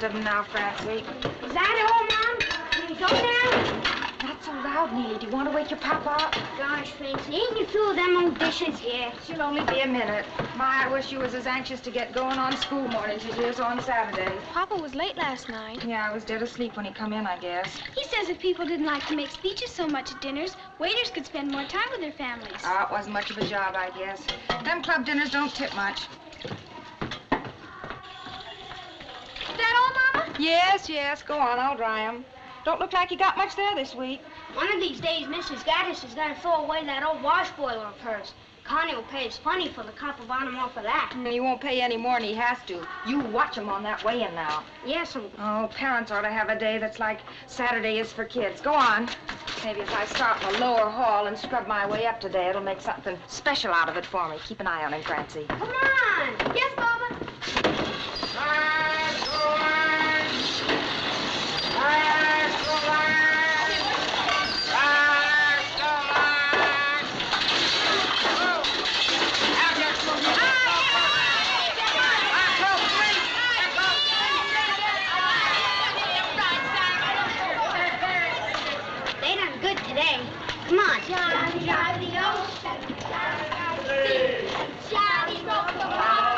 most of them now, Francie. Is that all, Mom? Can we go now? Not so loud, Neeley. Do you want to wake your papa up? Gosh, Francie, ain't you through with them old dishes here? She'll only be a minute. My, I wish you was as anxious to get going on school mornings as you is on Saturday. Papa was late last night. Yeah, I was dead asleep when he come in, I guess. He says if people didn't like to make speeches so much at dinners, waiters could spend more time with their families. Oh, it wasn't much of a job, I guess. Them club dinners don't tip much. Is that all, Mama? Yes, yes. Go on, I'll dry 'em. Don't look like you got much there this week. One of these days, Mrs. Gaddis is gonna throw away that old wash boiler of hers. Connie will pay us plenty for the copper bottom off of that. He won't pay any more than he has to. You watch him on that weigh-in now. Yes, Oh, parents ought to have a day that's like Saturday is for kids. Go on. Maybe if I start in the lower hall and scrub my way up today, it'll make something special out of it for me. Keep an eye on him, Francie. Come on! Yes, Mama. They done good today. Come on. Johnny, Johnny, ocean. Johnny broke the rock.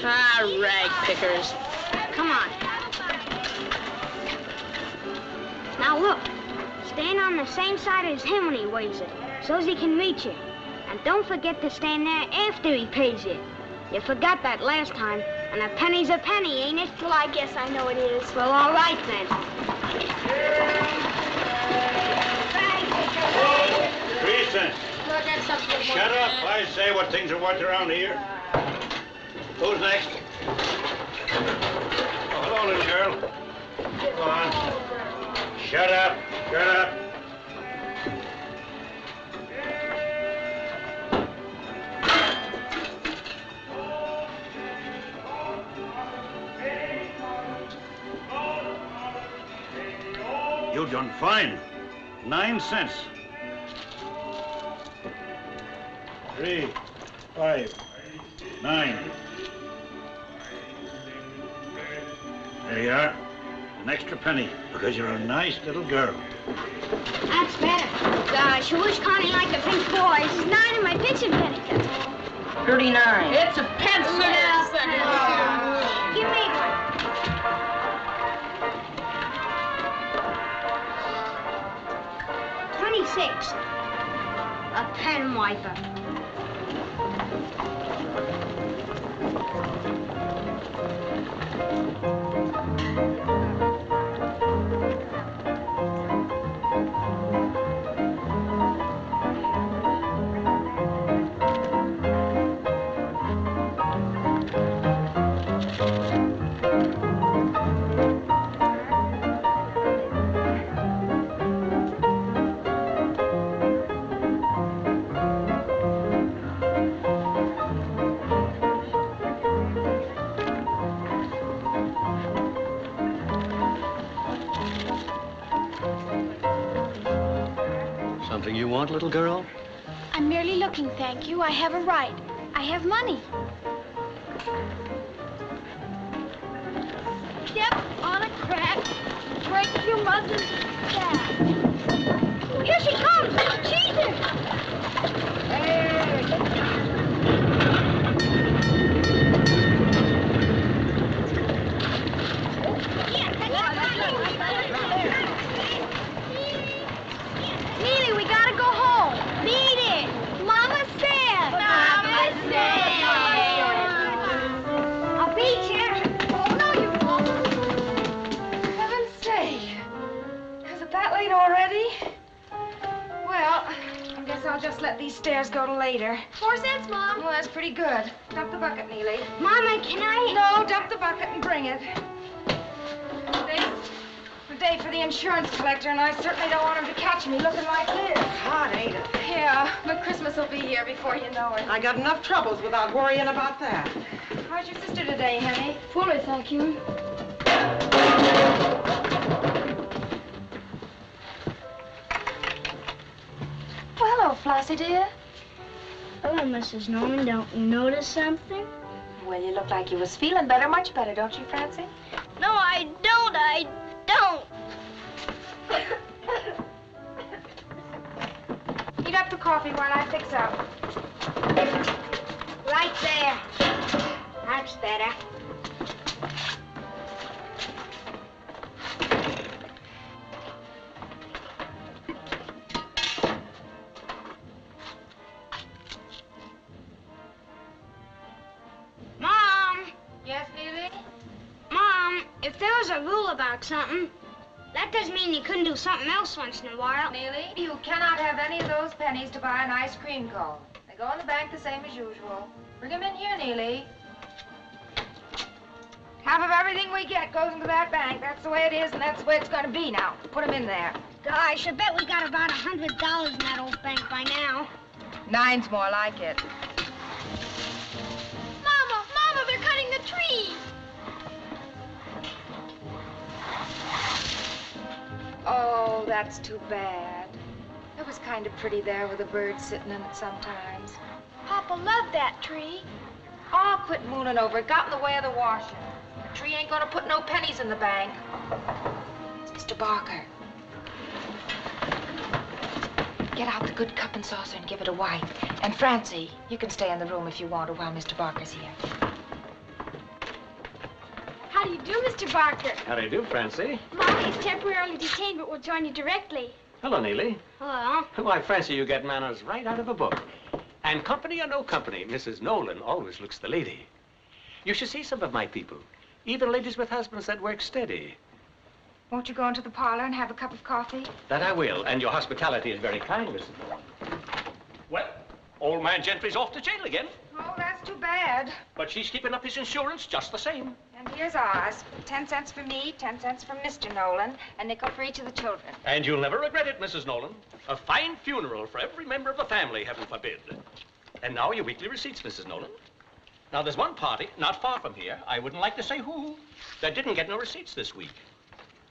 Ah, rag pickers. Come on. Now look. Stand on the same side as him when he weighs it, so as he can reach you. And don't forget to stand there after he pays you. You forgot that last time, and a penny's a penny, ain't it? Well, I guess I know it is. Well, all right then. Teresa, shut up. I say what things are worth around here. Who's next? Oh, hello, little girl. Go on. Shut up. Shut up. You done fine. 9 cents. 3, 5, 9. There you are. An extra penny, because you're a nice little girl. That's better. Gosh, I wish Connie liked the pink boys. There's 9 in my pitching penny. 39. It's a pencil. Give me one. 26. A pen wiper. Something you want, little girl? I'm merely looking, thank you. I have a right. I have money. Step on a crack, break your mother's back. Here she comes! She's her! Neeley, we gotta go home. Beat it! Mama said! Mama said! I'll beat you. Oh, no, you won't. Heaven's sake. Is it that late already? Well, I guess I'll just let these stairs go to later. 4 cents, Mom. Well, that's pretty good. Dump the bucket, Neeley. Mama, can I? No, dump the bucket and bring it. Today's the day for the insurance collector, and I certainly don't want him to catch me looking like this. Hot, ain't it? Yeah, but Christmas will be here before you know it. I got enough troubles without worrying about that. How's your sister today, honey? Poorly, thank you. Flossie, dear? Hello, Mrs. Nolan. Don't you notice something? Well, you look like you was feeling better, much better, don't you, Francie? No, I don't. I don't. Heat up the coffee while I fix up. Right there. That's better. Mom! Yes, Neeley? Mom, if there was a rule about something, that doesn't mean you couldn't do something else once in a while. Neeley, you cannot have any of those pennies to buy an ice cream cone. They go in the bank the same as usual. Bring them in here, Neeley. Half of everything we get goes into that bank. That's the way it is, and that's the way it's going to be now. Put them in there. Gosh, I bet we got about $100 in that old bank by now. 9's more like it. Mama, they're cutting the tree. Oh, that's too bad. It was kind of pretty there with a bird sitting in it sometimes. Papa loved that tree. Oh, quit mooning over it. Got in the way of the washing. The tree ain't gonna put no pennies in the bank. It's Mr. Barker. Get out the good cup and saucer and give it a wipe. And Francie, you can stay in the room if you want to while Mr. Barker's here. How do you do, Mr. Barker? How do you do, Francie? Mommy is temporarily detained, but will join you directly. Hello, Neeley. Hello. Why, Francie, you get manners right out of a book. And company or no company, Mrs. Nolan always looks the lady. You should see some of my people. Even ladies with husbands that work steady. Won't you go into the parlor and have a cup of coffee? That I will, and your hospitality is very kind, Mrs. Nolan. Well, old man Gentry's off to jail again. Oh, that's too bad. But she's keeping up his insurance just the same. And here's ours. 10 cents for me, 10 cents for Mr. Nolan, a nickel for each of the children. And you'll never regret it, Mrs. Nolan. A fine funeral for every member of the family, heaven forbid. And now your weekly receipts, Mrs. Nolan. Now, there's one party, not far from here, I wouldn't like to say who, that didn't get no receipts this week.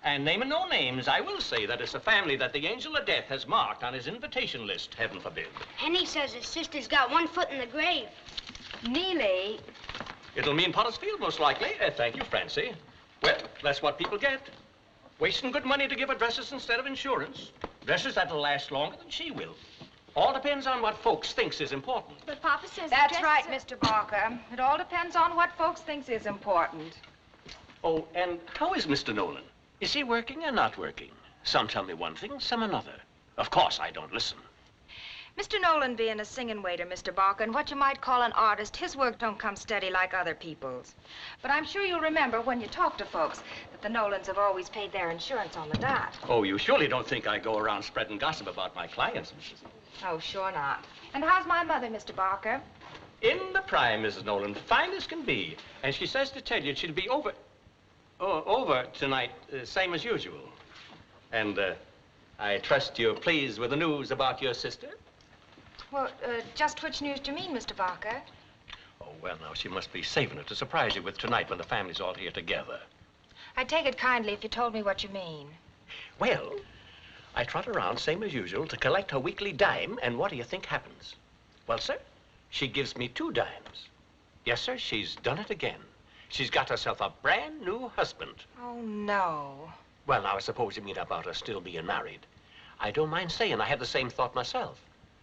And naming no names, I will say that it's a family that the angel of death has marked on his invitation list, heaven forbid. Henny says his sister's got one foot in the grave. Neeley. It'll mean Potter's Field, most likely. Thank you, Francie. Well, that's what people get. Wasting good money to give her dresses instead of insurance. Dresses that'll last longer than she will. All depends on what folks thinks is important. But Papa says That's right, Mr. Barker. It all depends on what folks thinks is important. Oh, and how is Mr. Nolan? Is he working or not working? Some tell me one thing, some another. Of course, I don't listen. Mr. Nolan being a singing waiter, Mr. Barker, and what you might call an artist, his work don't come steady like other people's. But I'm sure you'll remember when you talk to folks that the Nolans have always paid their insurance on the dot. Oh, you surely don't think I go around spreading gossip about my clients, Mrs. Oh, sure not. And how's my mother, Mr. Barker? In the prime, Mrs. Nolan, fine as can be. And she says to tell you she'll be over tonight, same as usual. And I trust you're pleased with the news about your sister? Well, just which news do you mean, Mr. Barker? Oh, well, now, she must be saving it to surprise you with tonight when the family's all here together. I'd take it kindly if you told me what you mean. Well, I trot around, same as usual, to collect her weekly dime, and what do you think happens? Well, sir, she gives me 2 dimes. Yes, sir, she's done it again. She's got herself a brand new husband. Oh, no. Well, now, I suppose you mean about her still being married. I don't mind saying I had the same thought myself.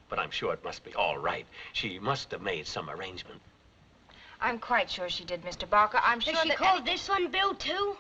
But I'm sure it must be all right. She must have made some arrangement. I'm quite sure she did, Mr. Barker. I'm sure Does she that... call this one Bill, too?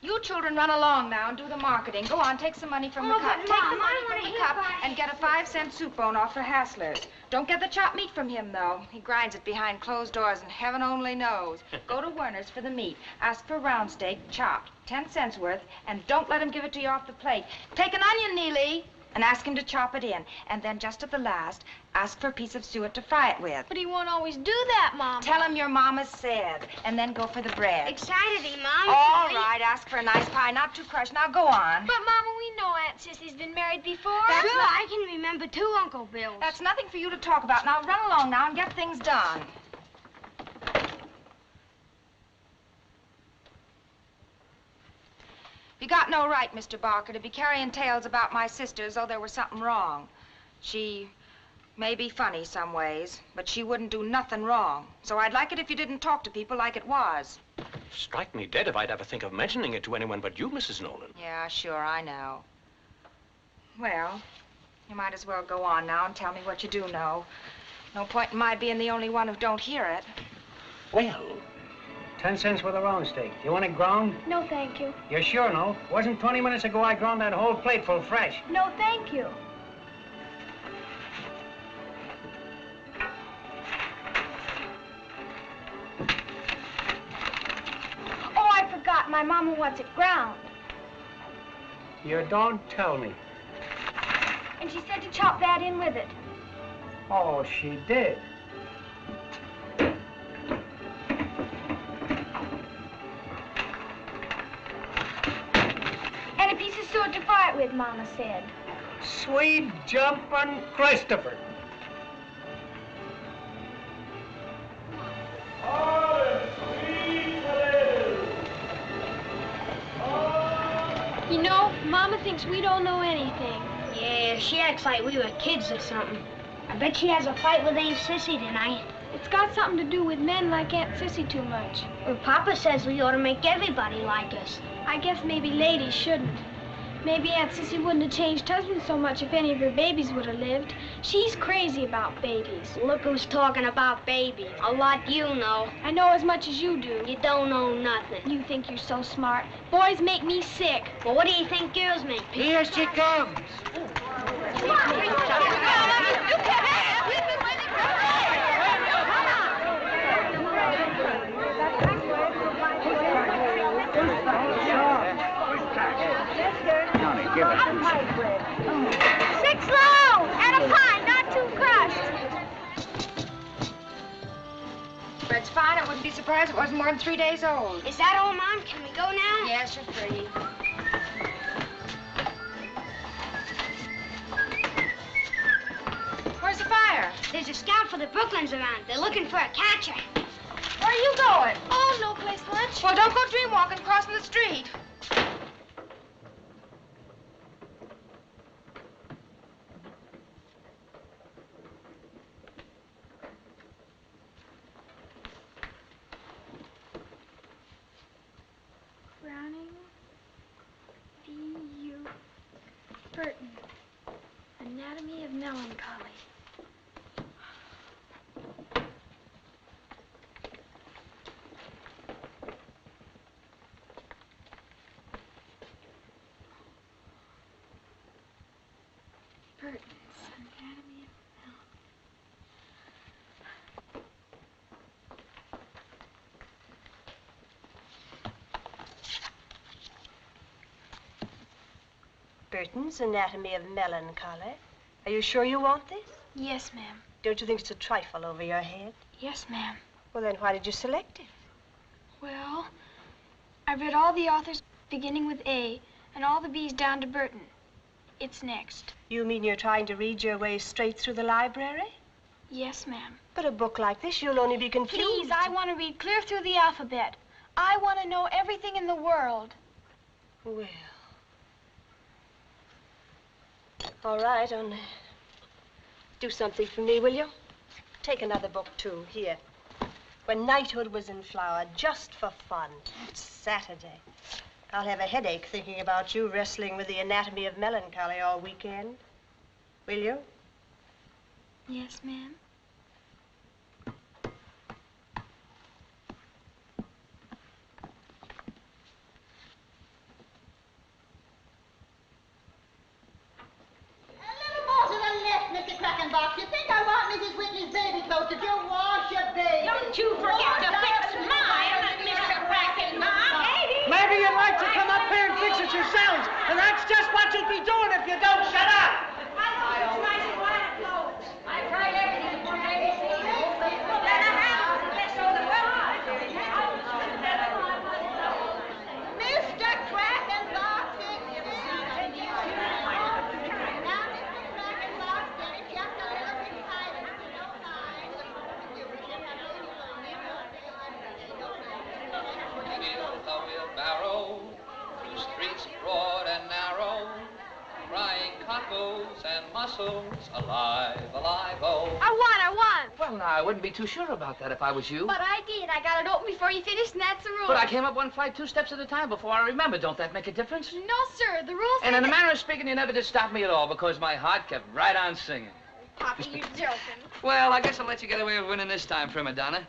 You children run along now and do the marketing. Go on, take some money from the Oh, cup. but, Take Mom, the money I wanna from the hear cup about and get a 5-cent soup bone off for Hassler's. Don't get the chopped meat from him, though. He grinds it behind closed doors, and heaven only knows. Go to Werner's for the meat. Ask for round steak, chopped, 10 cents worth, and don't let him give it to you off the plate. Take an onion, Neeley, and ask him to chop it in. And then just at the last, ask for a piece of suet to fry it with. But he won't always do that, Mom. Tell him your mama said, and then go for the bread. Excitedly, Mom. All right, ask for a nice pie, not too crushed. Now go on. But, Mama, we know Aunt Sissy's been married before. That's True, not- I can remember 2 Uncle Bills. That's nothing for you to talk about. Now run along now and get things done. You got no right, Mr. Barker, to be carrying tales about my sister as though there was something wrong. She May be funny some ways, but she wouldn't do nothing wrong. So I'd like it if you didn't talk to people like it was. Strike me dead if I'd ever think of mentioning it to anyone but you, Mrs. Nolan. Yeah, sure, I know. Well, you might as well go on now and tell me what you do know. No point in my being the only one who don't hear it. Well, 10 cents for the round steak. You want it ground? No, thank you. You're sure, no? Wasn't 20 minutes ago I ground that whole plate full fresh. No, thank you. Oh, I forgot. My mama wants it ground. You don't tell me. And she said to chop that in with it. Oh, she did. And a piece of sword to fry it with, Mama said. Sweet jumpin' Christopher. You know, Mama thinks we don't know anything. Yeah, she acts like we were kids or something. I bet she has a fight with Aunt Sissy tonight. It's got something to do with men like Aunt Sissy too much. Well, Papa says we ought to make everybody like us. I guess maybe ladies shouldn't. Maybe Aunt Sissy wouldn't have changed husbands so much if any of her babies would have lived. She's crazy about babies. Look who's talking about babies. A lot you know. I know as much as you do. You don't know nothing. You think you're so smart. Boys make me sick. Well, what do you think girls make? Here she comes. Give it. 6 low and a pie, not too crushed. Bread's fine. I wouldn't be surprised if it wasn't more than 3 days old. Is that all, Mom? Can we go now? Yes, you're free. Where's the fire? There's a scout for the Brooklyns around. They're looking for a catcher. Where are you going? Oh, no place much. Well, don't go dream walking crossing the street. Browning, D.U. Burton, Anatomy of Melancholy. Burton's Anatomy of Burton's Anatomy of Melancholy. Are you sure you want this? Yes, ma'am. Don't you think it's a trifle over your head? Yes, ma'am. Well, then why did you select it? Well, I read all the authors beginning with A and all the B's down to Burton. It's next. You mean you're trying to read your way straight through the library? Yes, ma'am. But a book like this, you'll only be confused. Please, I want to read clear through the alphabet. I want to know everything in the world. Well. All right, do something for me, will you? Take another book, too. Here. When Knighthood Was in Flower, just for fun. It's Saturday. I'll have a headache thinking about you wrestling with the Anatomy of Melancholy all weekend. Will you? Yes, ma'am. You think I want Mrs. Whitney's baby clothes? Did you wash your baby? Don't you forget to fix mine, Mr. Brackenmore. Maybe you'd like to come up here and fix it yourselves. And that's just what you'll be doing if you don't shut up. I've tried everything for baby. Mr. Crackenbox, wheelbarrow, through streets broad and narrow, crying cockle castles, alive, alive, oh. I won. Well, now, I wouldn't be too sure about that if I was you. But I did. I got it open before you finished, and that's the rule. But I came up one flight 2 steps at a time before I remembered. Don't that make a difference? No, sir. The rules And say in a that... manner of speaking, you never did stop me at all because my heart kept right on singing. Papa, you're joking. Well, I guess I'll let you get away with winning this time, prima donna.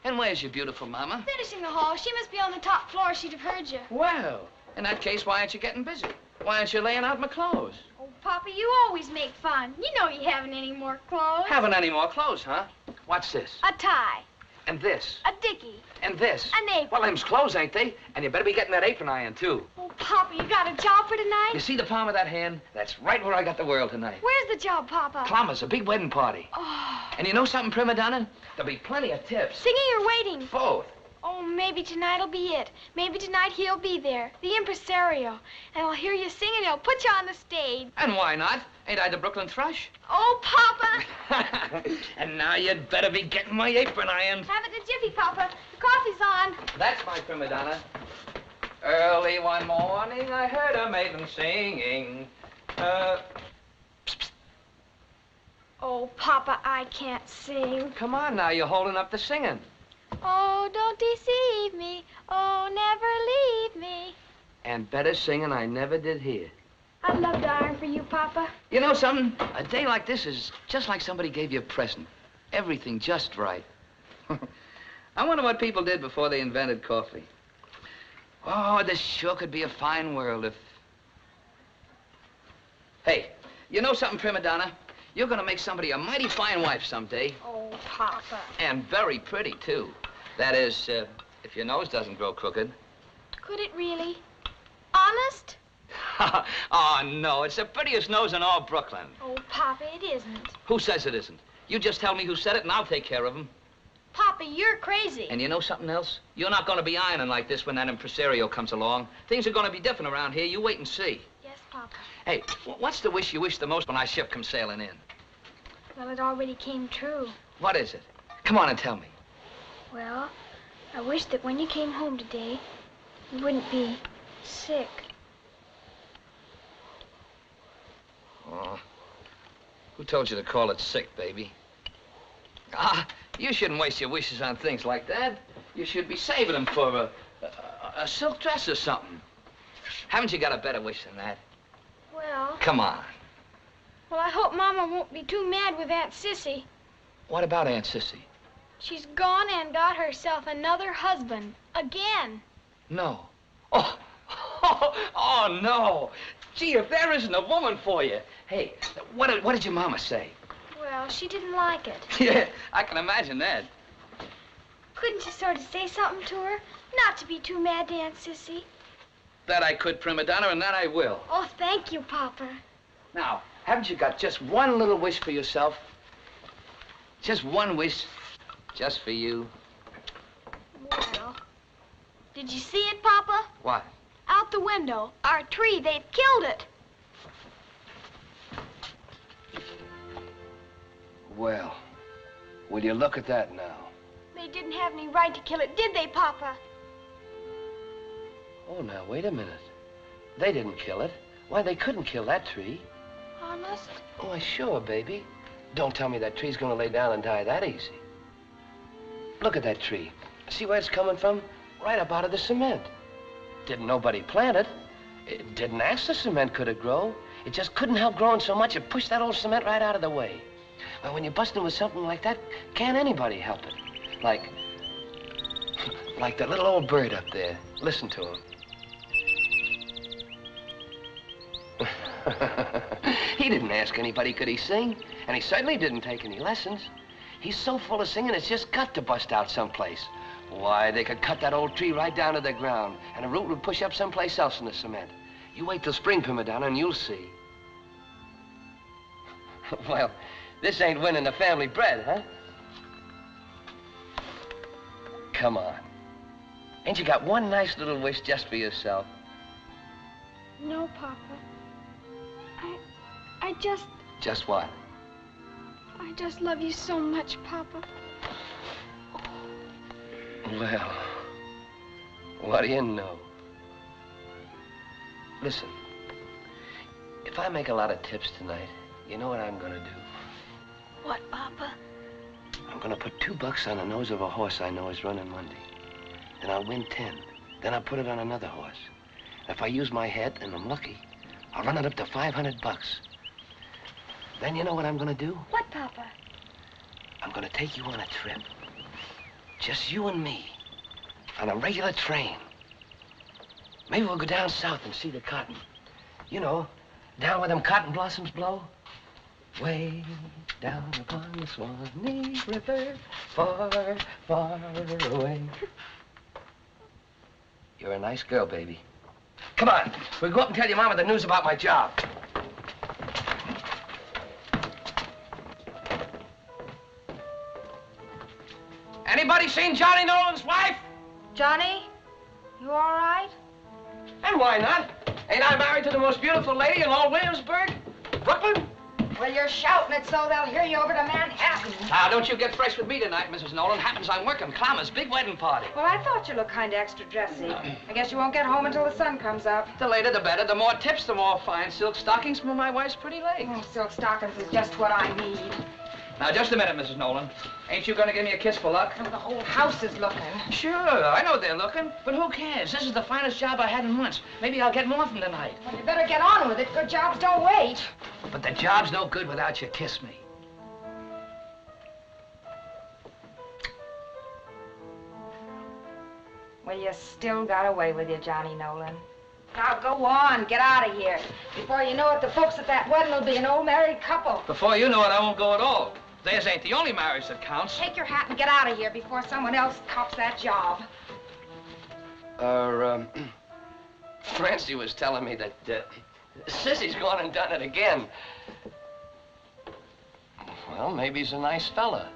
And where's your beautiful mama? Finishing the hall. She must be on the top floor. She'd have heard you. Well, in that case, why aren't you getting busy? Why aren't you laying out my clothes? Oh, Papa, you always make fun. You know you haven't any more clothes. Haven't any more clothes, huh? What's this? A tie. And this? A dickie. And this? An apron. Well, them's clothes, ain't they? And you better be getting that apron iron, too. Oh, Papa, you got a job for tonight? You see the palm of that hand? That's right where I got the world tonight. Where's the job, Papa? Plumbers, a big wedding party. Oh. And you know something, prima donna? There'll be plenty of tips. Singing or waiting? Both. Oh, maybe tonight'll be it. Maybe tonight he'll be there, the impresario. And I'll hear you sing and he'll put you on the stage. And why not? Ain't I the Brooklyn Thrush? Oh, Papa! And now you'd better be getting my apron iron. Have it in a jiffy, Papa. The coffee's on. That's my prima donna. Early one morning, I heard a maiden singing. Oh, Papa, I can't sing. Come on now, you're holding up the singing. Oh, don't deceive me. Oh, never leave me. And better singing I never did hear. I'd love to iron for you, Papa. You know something? A day like this is just like somebody gave you a present. Everything just right. I wonder what people did before they invented coffee. Oh, this sure could be a fine world if... Hey, you know something, prima donna? You're gonna make somebody a mighty fine wife someday. Oh, Papa. And very pretty, too. That is, if your nose doesn't grow crooked. Could it really? Honest? Oh, no, it's the prettiest nose in all Brooklyn. Oh, Papa, it isn't. Who says it isn't? You just tell me who said it, and I'll take care of him. Papa, you're crazy. And you know something else? You're not going to be ironing like this when that impresario comes along. Things are going to be different around here. You wait and see. Yes, Papa. Hey, what's the wish you wish the most when our ship comes sailing in? Well, it already came true. What is it? Come on and tell me. Well, I wish that when you came home today, you wouldn't be sick. Oh, who told you to call it sick, baby? Ah, you shouldn't waste your wishes on things like that. You should be saving them for a silk dress or something. Haven't you got a better wish than that? Well... Come on. Well, I hope Mama won't be too mad with Aunt Sissy. What about Aunt Sissy? She's gone and got herself another husband. Again. No. Oh, no. Gee, if there isn't a woman for you. Hey, what did your mama say? Well, she didn't like it. Yeah, I can imagine that. Couldn't you sort of say something to her? Not to be too mad to Aunt Sissy. That I could, prima donna, and that I will. Oh, thank you, Papa. Now, haven't you got just one little wish for yourself? Just one wish, just for you. Well, did you see it, Papa? What? Out the window. Our tree, they've killed it. Well, will you look at that now? They didn't have any right to kill it, did they, Papa? Oh, now, wait a minute. They didn't kill it. Why, they couldn't kill that tree. Honest? Why, sure, baby. Don't tell me that tree's gonna lay down and die that easy. Look at that tree. See where it's coming from? Right up out of the cement. Didn't nobody plant it. It didn't ask the cement could it grow. It just couldn't help growing so much it pushed that old cement right out of the way. Well, when you're busting with something like that, can't anybody help it? Like that little old bird up there. Listen to him. He didn't ask anybody could he sing, and he certainly didn't take any lessons. He's so full of singing, it's just got to bust out someplace. Why, they could cut that old tree right down to the ground, and a root would push up someplace else in the cement. You wait till spring, prima donna, and you'll see. Well, this ain't winning the family bread, huh? Come on. Ain't you got one nice little wish just for yourself? No, Papa. I just... Just what? I just love you so much, Papa. Well, what do you know? Listen, if I make a lot of tips tonight, You know what I'm gonna do? What, Papa? I'm gonna put $2 on the nose of a horse I know is running Monday. Then I'll win 10. Then I'll put it on another horse. If I use my head and I'm lucky, I'll run it up to $500. Then you know what I'm gonna do? What, Papa? I'm gonna take you on a trip. Just you and me. On a regular train. Maybe we'll go down south and see the cotton. You know, down where them cotton blossoms blow. Way down upon the Swanee River, far, far away. You're a nice girl, baby. Come on, we'll go up and tell your mama the news about my job. Anybody seen Johnny Nolan's wife? Johnny, you all right? And why not? Ain't I married to the most beautiful lady in all Williamsburg? Brooklyn? Well, you're shouting it so they'll hear you over to Manhattan. Now, don't you get fresh with me tonight, Mrs. Nolan. Happens I'm working Clama's big wedding party. Well, I thought you looked kind of extra dressy. I guess you won't get home until the sun comes up. The later, the better. The more tips, the more fine silk stockings for my wife's pretty legs. Oh, silk stockings is just what I need. Now, just a minute, Mrs. Nolan. Ain't you gonna give me a kiss for luck? Oh, the whole house is looking. Sure, I know they're looking, but who cares? This is the finest job I had in months. Maybe I'll get more from tonight. Well, you better get on with it. Good jobs don't wait. But the job's no good without you kiss me. Well, you still got away with you, Johnny Nolan. Now, go on. Get out of here. Before you know it, the folks at that wedding will be an old married couple. Before you know it, I won't go at all. Theirs ain't the only marriage that counts. Take your hat and get out of here before someone else cops that job. Francie was telling me that Sissy's gone and done it again. Well, maybe he's a nice fella.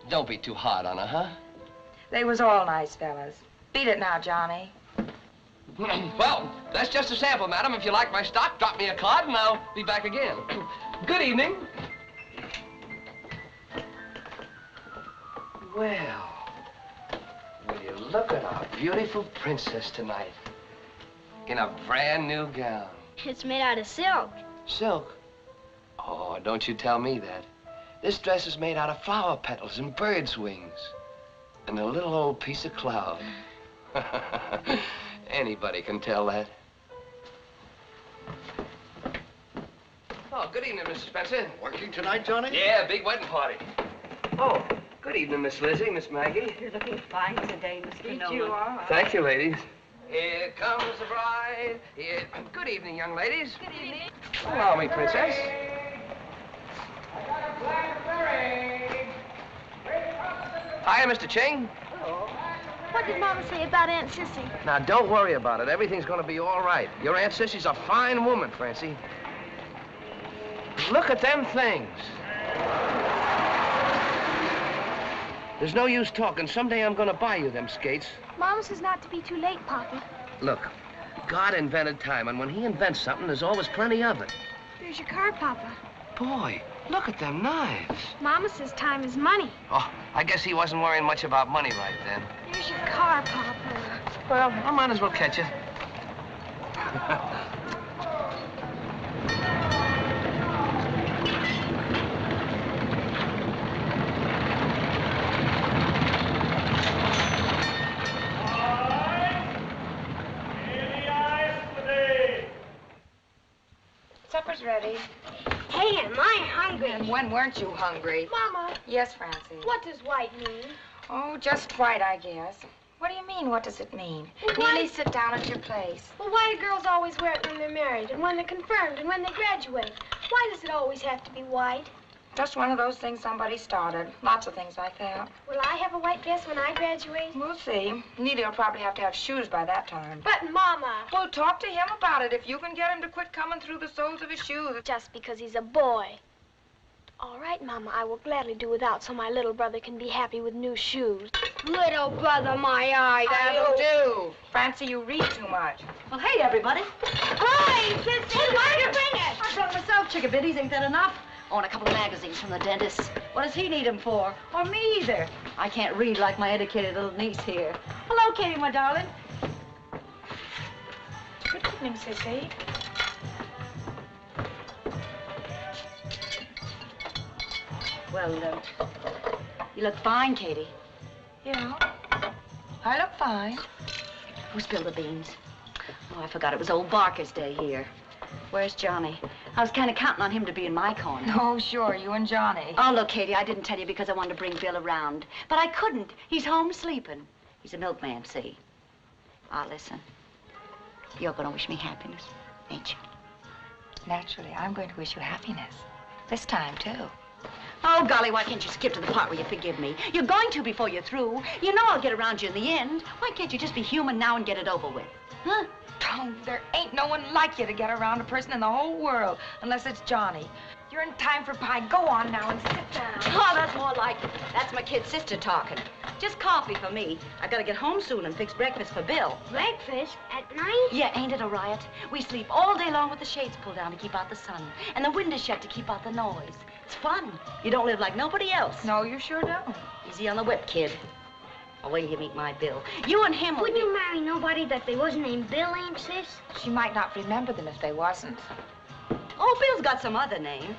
Don't be too hard on her, huh? They was all nice fellas. Beat it now, Johnny. Well, that's just a sample, madam. If you like my stock, drop me a card and I'll be back again. Good evening. Well, will you look at our beautiful princess tonight in a brand new gown. It's made out of silk. Silk? Oh, don't you tell me that. This dress is made out of flower petals and bird's wings and a little old piece of cloud. Anybody can tell that. Oh, good evening, Mr. Spencer. Working tonight, Johnny? Yeah, big wedding party. Oh, good evening, Miss Lizzie, Miss Maggie. You're looking fine today, Mr. Nolan. You are. Thank you, ladies. Here comes the bride. Here. Good evening, young ladies. Good evening. Allow me, princess. Hiya, Mr. Ching. Hello. What did Mama say about Aunt Sissy? Now, don't worry about it. Everything's going to be all right. Your Aunt Sissy's a fine woman, Francie. Look at them things. There's no use talking. Someday I'm going to buy you them skates. Mama says not to be too late, Papa. Look, God invented time, and when he invents something, there's always plenty of it. Here's your card, Papa. Boy, look at them knives. Mama says time is money. Oh, I guess he wasn't worrying much about money right then. Here's your car, Papa. Well, I might as well catch it. Supper's ready. Hey, am I hungry? And when weren't you hungry? Mama. Yes, Francie. What does white mean? Oh, just white, I guess. What do you mean, what does it mean? Well, why- Neeley, sit down at your place. Well, why do girls always wear it when they're married and when they're confirmed and when they graduate? Why does it always have to be white? Just one of those things somebody started. Lots of things like that. Will I have a white dress when I graduate? We'll see. Neeley will probably have to have shoes by that time. But, Mama. Well, talk to him about it if you can get him to quit coming through the soles of his shoes. Just because he's a boy. All right, Mama, I will gladly do without so my little brother can be happy with new shoes. Little brother, my eye. That'll do. Francie, you read too much. Well, hey, everybody. Hi, Sissy. Why'd you bring it? I brought myself chickabiddies. Ain't that enough? Oh, and a couple of magazines from the dentist. What does he need them for? Or me either. I can't read like my educated little niece here. Hello, Katie, my darling. Good evening, Sissy. Well, you look fine, Katie. Yeah, I look fine. Who spilled the beans? Oh, I forgot it was old Barker's day here. Where's Johnny? I was kind of counting on him to be in my corner. Oh, sure, you and Johnny. Oh, look, Katie, I didn't tell you because I wanted to bring Bill around. But I couldn't. He's home sleeping. He's a milkman, see? Ah, listen. You're going to wish me happiness, ain't you? Naturally, I'm going to wish you happiness. This time, too. Oh, golly, why can't you skip to the part where you forgive me? You're going to before you're through. You know I'll get around you in the end. Why can't you just be human now and get it over with? Huh? Oh, there ain't no one like you to get around a person in the whole world, unless it's Johnny. You're in time for pie. Go on now and sit down. Oh, that's more like it. That's my kid sister talking. Just coffee for me. I gotta get home soon and fix breakfast for Bill. Breakfast? At night? Yeah, ain't it a riot? We sleep all day long with the shades pulled down to keep out the sun, and the windows shut to keep out the noise. It's fun. You don't live like nobody else. No, you sure don't. Easy on the whip, kid. I'll wait till you meet my Bill. You and him will Wouldn't you marry nobody that they wasn't named Bill, Aunt Sis? She might not remember them if they wasn't. Oh, Bill's got some other name.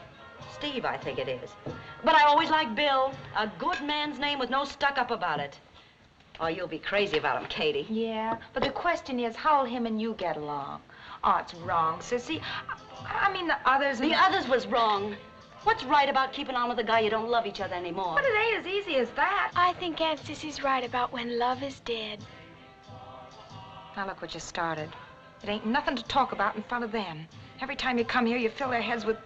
Steve, I think it is. But I always like Bill. A good man's name with no stuck-up about it. Oh, you'll be crazy about him, Katie. Yeah, but the question is, how'll him and you get along? Oh, it's wrong, Sissy. I mean, the others... The others was wrong. What's right about keeping on with a guy you don't love each other anymore? But it ain't as easy as that. I think Aunt Sissy's right about when love is dead. Now, look what you started. It ain't nothing to talk about in front of them. Every time you come here, you fill their heads with...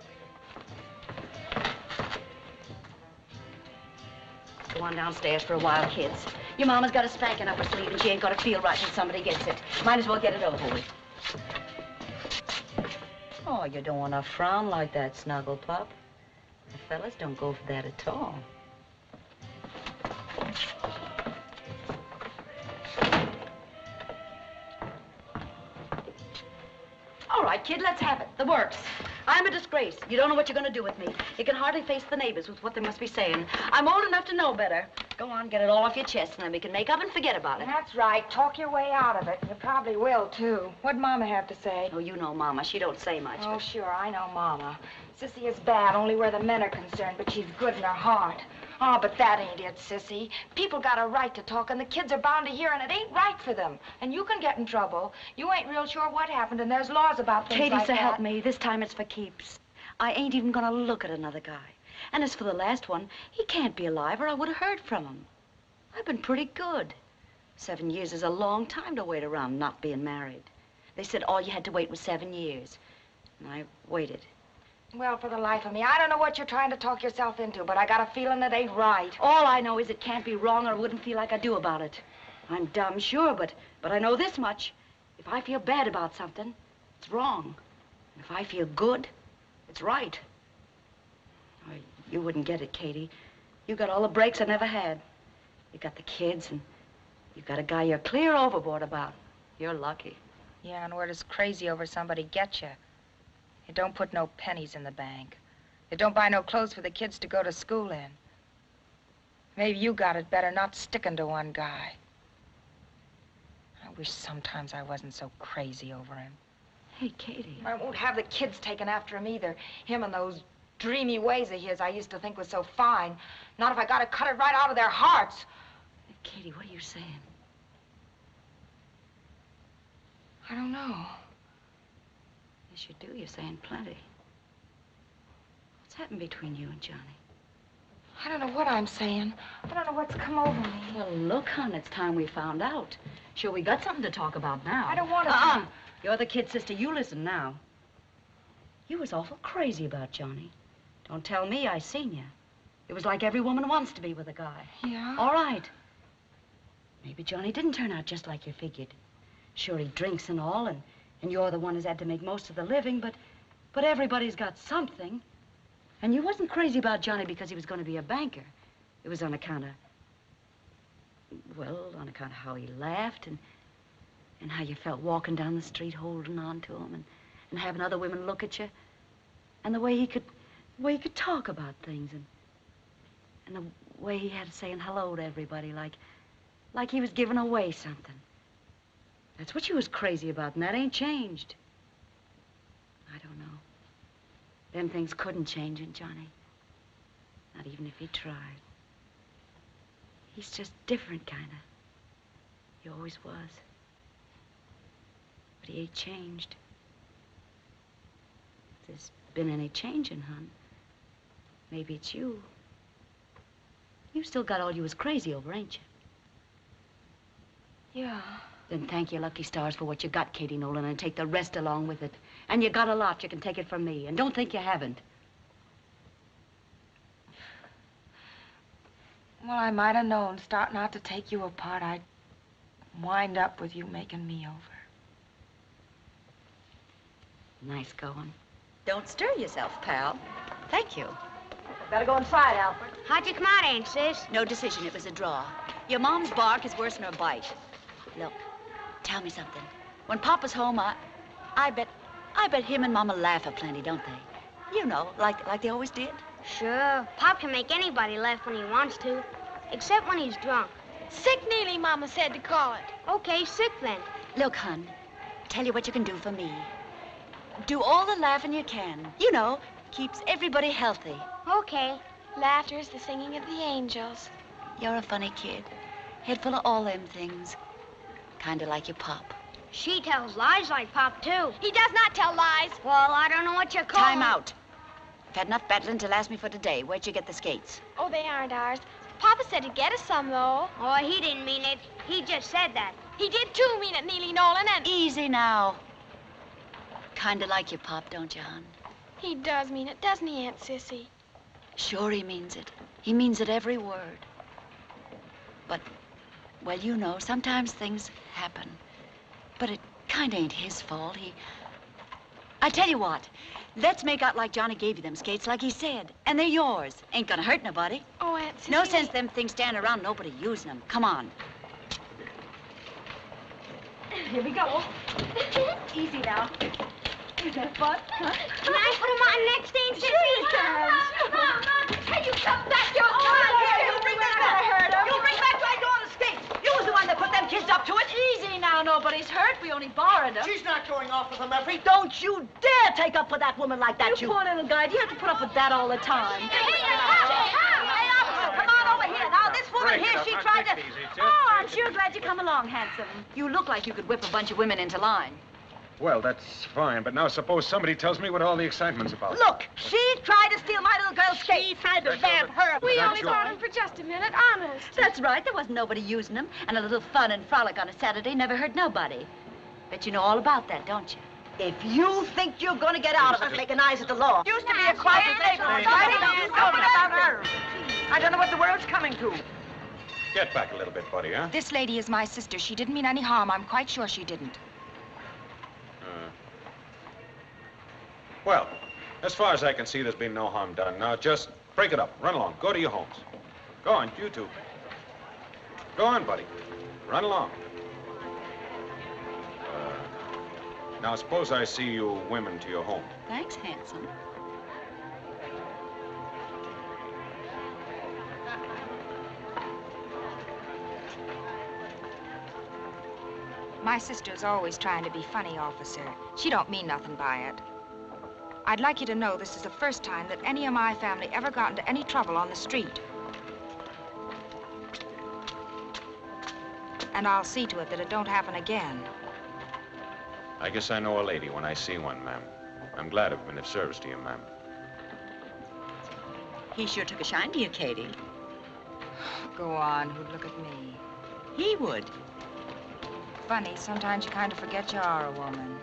Go on downstairs for a while, kids. Your mama's got a spanking up her sleeve, and she ain't gonna feel right when somebody gets it. Might as well get it over with. Oh, you don't want to frown like that, Snuggle Pup. The fellas don't go for that at all. All right, kid, let's have it. The works. I'm a disgrace. You don't know what you're going to do with me. You can hardly face the neighbors with what they must be saying. I'm old enough to know better. Go on, get it all off your chest, and then we can make up and forget about it. That's right. Talk your way out of it. You probably will, too. What'd Mama have to say? Oh, you know Mama. She don't say much. Oh, sure, I know Mama. Sissy is bad only where the men are concerned, but she's good in her heart. Oh, but that ain't it, Sissy. People got a right to talk, and the kids are bound to hear, and it ain't right for them. And you can get in trouble. You ain't real sure what happened, and there's laws about things Katie, like so that. help me. This time it's for keeps. I ain't even gonna look at another guy. And as for the last one, he can't be alive, or I would have heard from him. I've been pretty good. 7 years is a long time to wait around not being married. They said all you had to wait was 7 years. And I waited. Well, for the life of me, I don't know what you're trying to talk yourself into, but I got a feeling it ain't right. All I know is it can't be wrong, or I wouldn't feel like I do about it. I'm dumb, sure, but I know this much. If I feel bad about something, it's wrong. And if I feel good, it's right. Oh, you wouldn't get it, Katie. You got all the breaks I never had. You got the kids, and you got a guy you're clear overboard about. You're lucky. Yeah, and where does crazy over somebody get you? You don't put no pennies in the bank. You don't buy no clothes for the kids to go to school in. Maybe you got it better not sticking to one guy. I wish sometimes I wasn't so crazy over him. Hey, Katie. I won't have the kids taking after him either. Him and those dreamy ways of his I used to think was so fine. Not if I gotta cut it right out of their hearts. Hey, Katie, what are you saying? I don't know. Yes, you do. You're saying plenty. What's happened between you and Johnny? I don't know what I'm saying. I don't know what's come over me. Well, look, hon, it's time we found out. Sure, we got something to talk about now. I don't want to... You're the kid sister. You listen now. You was awful crazy about Johnny. Don't tell me I seen you. It was like every woman wants to be with a guy. Yeah? All right. Maybe Johnny didn't turn out just like you figured. Sure, he drinks and all, and you're the one who's had to make most of the living, but everybody's got something. And you wasn't crazy about Johnny because he was going to be a banker. It was on account of how he laughed and how you felt walking down the street holding on to him and having other women look at you. And the way he could talk about things and the way he had to saying hello to everybody like he was giving away something. That's what you was crazy about, and that ain't changed. I don't know. Them things couldn't change in Johnny. Not even if he tried. He's just different, kind of. He always was. But he ain't changed. If there's been any changing, hon, maybe it's you. You've still got all you was crazy over, ain't you? Yeah. Then thank your lucky stars for what you got, Katie Nolan, and take the rest along with it. And you got a lot. You can take it from me. And don't think you haven't. Well, I might have known, starting out to take you apart, I'd wind up with you making me over. Nice going. Don't stir yourself, pal. Thank you. Better go inside, Alfred. How'd you come out, Aunt Sis? No decision. It was a draw. Your mom's bark is worse than her bite. Look, tell me something. When Papa's home, I bet him and Mama laugh aplenty, don't they? You know, like they always did. Sure. Pop can make anybody laugh when he wants to, except when he's drunk. Sick Neeley, Mama said to call it. Okay, sick then. Look, hon, tell you what you can do for me. Do all the laughing you can. You know, keeps everybody healthy. Okay. Laughter is the singing of the angels. You're a funny kid. Head full of all them things. Kind of like your pop. She tells lies like Pop, too. He does not tell lies. Well, I don't know what you call Time out. I've had enough battling to last me for today. Where'd you get the skates? Oh, they aren't ours. Papa said to get us some, though. Oh, he didn't mean it. He just said that. He did, too, mean it, Neeley Nolan, and... Easy now. Kind of like your pop, don't you, hon? He does mean it, doesn't he, Aunt Sissy? Sure he means it. He means it every word. But, well, you know, sometimes things happen. But it kind of ain't his fault. I tell you what, let's make out like Johnny gave you them skates like he said. And they're yours. Ain't gonna hurt nobody. Oh, Aunt Sissy. No sense them things standing around, nobody using them. Come on. Here we go. Easy now. Is that fun? Huh? Can I put him on next, Aunt Sissy? Sure you can. Mom, hey, you come back, you You'll bring back my daughter's skates. You was the one that put them kids up to it. Easy now, nobody's hurt. We only borrowed them. She's not going off with him, Effie. Don't you dare take up with that woman like that, you poor little guy. Do you have to put up with that all the time? Hey, officer, come on over here. Now, this woman here, she tried to... Oh, I'm sure glad you come along, handsome. You look like you could whip a bunch of women into line. Well, that's fine, but now suppose somebody tells me what all the excitement's about. Look, she tried to steal my little girl's skates. She tried to bab her. We only bought him for just a minute, honest. That's right. There wasn't nobody using them. And a little fun and frolic on a Saturday never hurt nobody. Bet you know all about that, don't you? If you think you're going to get out of it making eyes at the law. Used to be a quiet neighborhood. About her. I don't know what the world's coming to. Get back a little bit, buddy, huh? This lady is my sister. She didn't mean any harm. I'm quite sure she didn't. Well, as far as I can see, there's been no harm done. Now, just break it up. Run along. Go to your homes. Go on, you two. Go on, buddy. Run along. Now, suppose I see you women to your home. Thanks, handsome. My sister's always trying to be funny, officer. She don't mean nothing by it. I'd like you to know this is the first time that any of my family ever got into any trouble on the street. And I'll see to it that it don't happen again. I guess I know a lady when I see one, ma'am. I'm glad I've been of service to you, ma'am. He sure took a shine to you, Katie. Go on, who'd look at me? He would. Funny, sometimes you kind of forget you are a woman.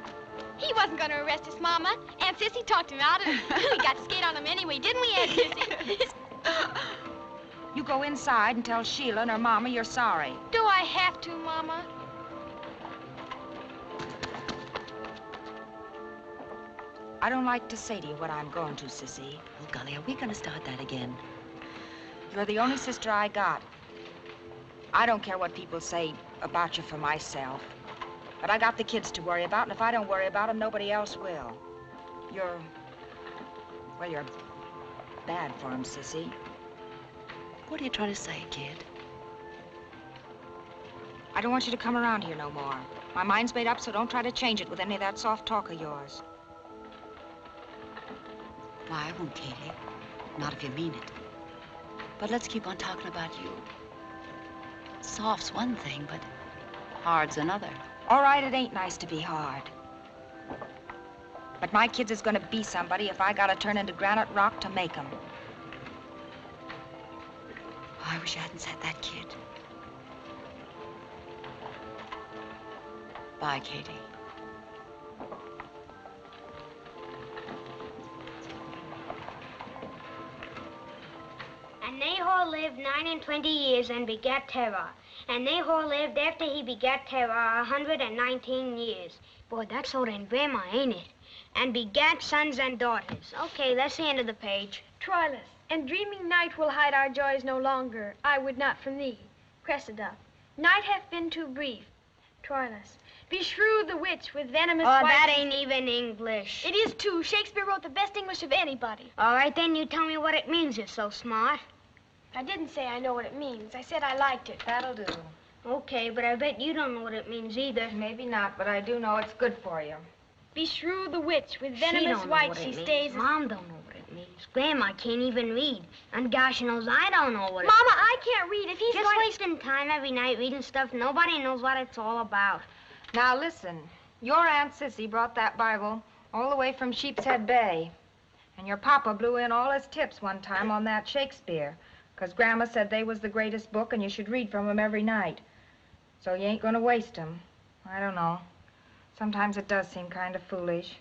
He wasn't going to arrest us, Mama. Aunt Sissy talked him out, and we got to skate on him anyway, didn't we, Aunt Sissy? You go inside and tell Sheila and her mama you're sorry. Do I have to, Mama? I don't like to say to you what I'm going to, Sissy. Oh, golly, are we going to start that again? You're the only sister I got. I don't care what people say about you for myself. But I got the kids to worry about, and if I don't worry about them, nobody else will. You're bad for them, Sissy. What are you trying to say, kid? I don't want you to come around here no more. My mind's made up, so don't try to change it with any of that soft talk of yours. Why, I won't, Katie. Not if you mean it. But let's keep on talking about you. Soft's one thing, but hard's another. All right, it ain't nice to be hard. But my kids is gonna be somebody if I gotta turn into granite rock to make 'em. Oh, I wish I hadn't said that, kid. Bye, Katie. And Nahor lived 29 years and begat Terah. And Nahor lived after he begat Terah 119 years. Boy, that's older than Grandma, ain't it? And begat sons and daughters. Okay, that's the end of the page. Troilus, and dreaming night will hide our joys no longer. I would not from thee. Cressida, night hath been too brief. Troilus, beshrew the witch with venomous Oh, white... that ain't even English. It is too. Shakespeare wrote the best English of anybody. All right, then you tell me what it means. You're so smart. I didn't say I know what it means. I said I liked it. That'll do. Okay, but I bet you don't know what it means either. Maybe not, but I do know it's good for you. Beshrew the witch with She venomous don't know white what she it means. stays... Mom don't know what it means. Grandma can't even read. And gosh knows I don't know what it Mama, I can't read. If he's Just going... wasting time every night reading stuff nobody knows what it's all about. Now listen, your Aunt Sissy brought that Bible all the way from Sheepshead Bay. And your papa blew in all his tips one time on that Shakespeare, 'cause Grandma said they was the greatest book and you should read from 'em every night. So you ain't gonna waste 'em. I don't know. Sometimes it does seem kind of foolish.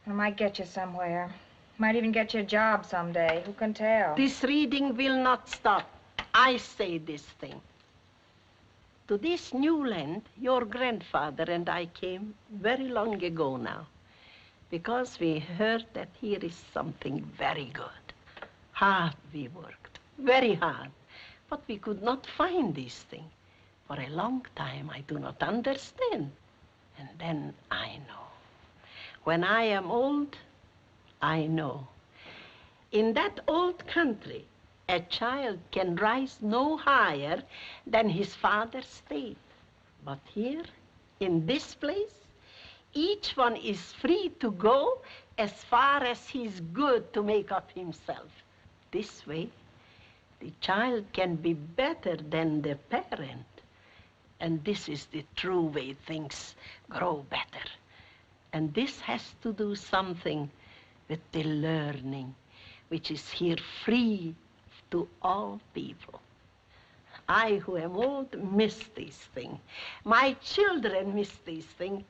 It might get you somewhere. Might even get you a job someday. Who can tell? This reading will not stop. I say this thing. To this new land, your grandfather and I came very long ago now, because we heard that here is something very good. Hard we worked, very hard, but we could not find this thing. For a long time, I do not understand. And then I know. When I am old, I know. In that old country, a child can rise no higher than his father's state. But here, in this place, each one is free to go as far as he's good to make up himself. This way, the child can be better than the parent. And this is the true way things grow better. And this has to do something with the learning, which is here free to all people. I, who am old, miss this thing. My children miss this thing,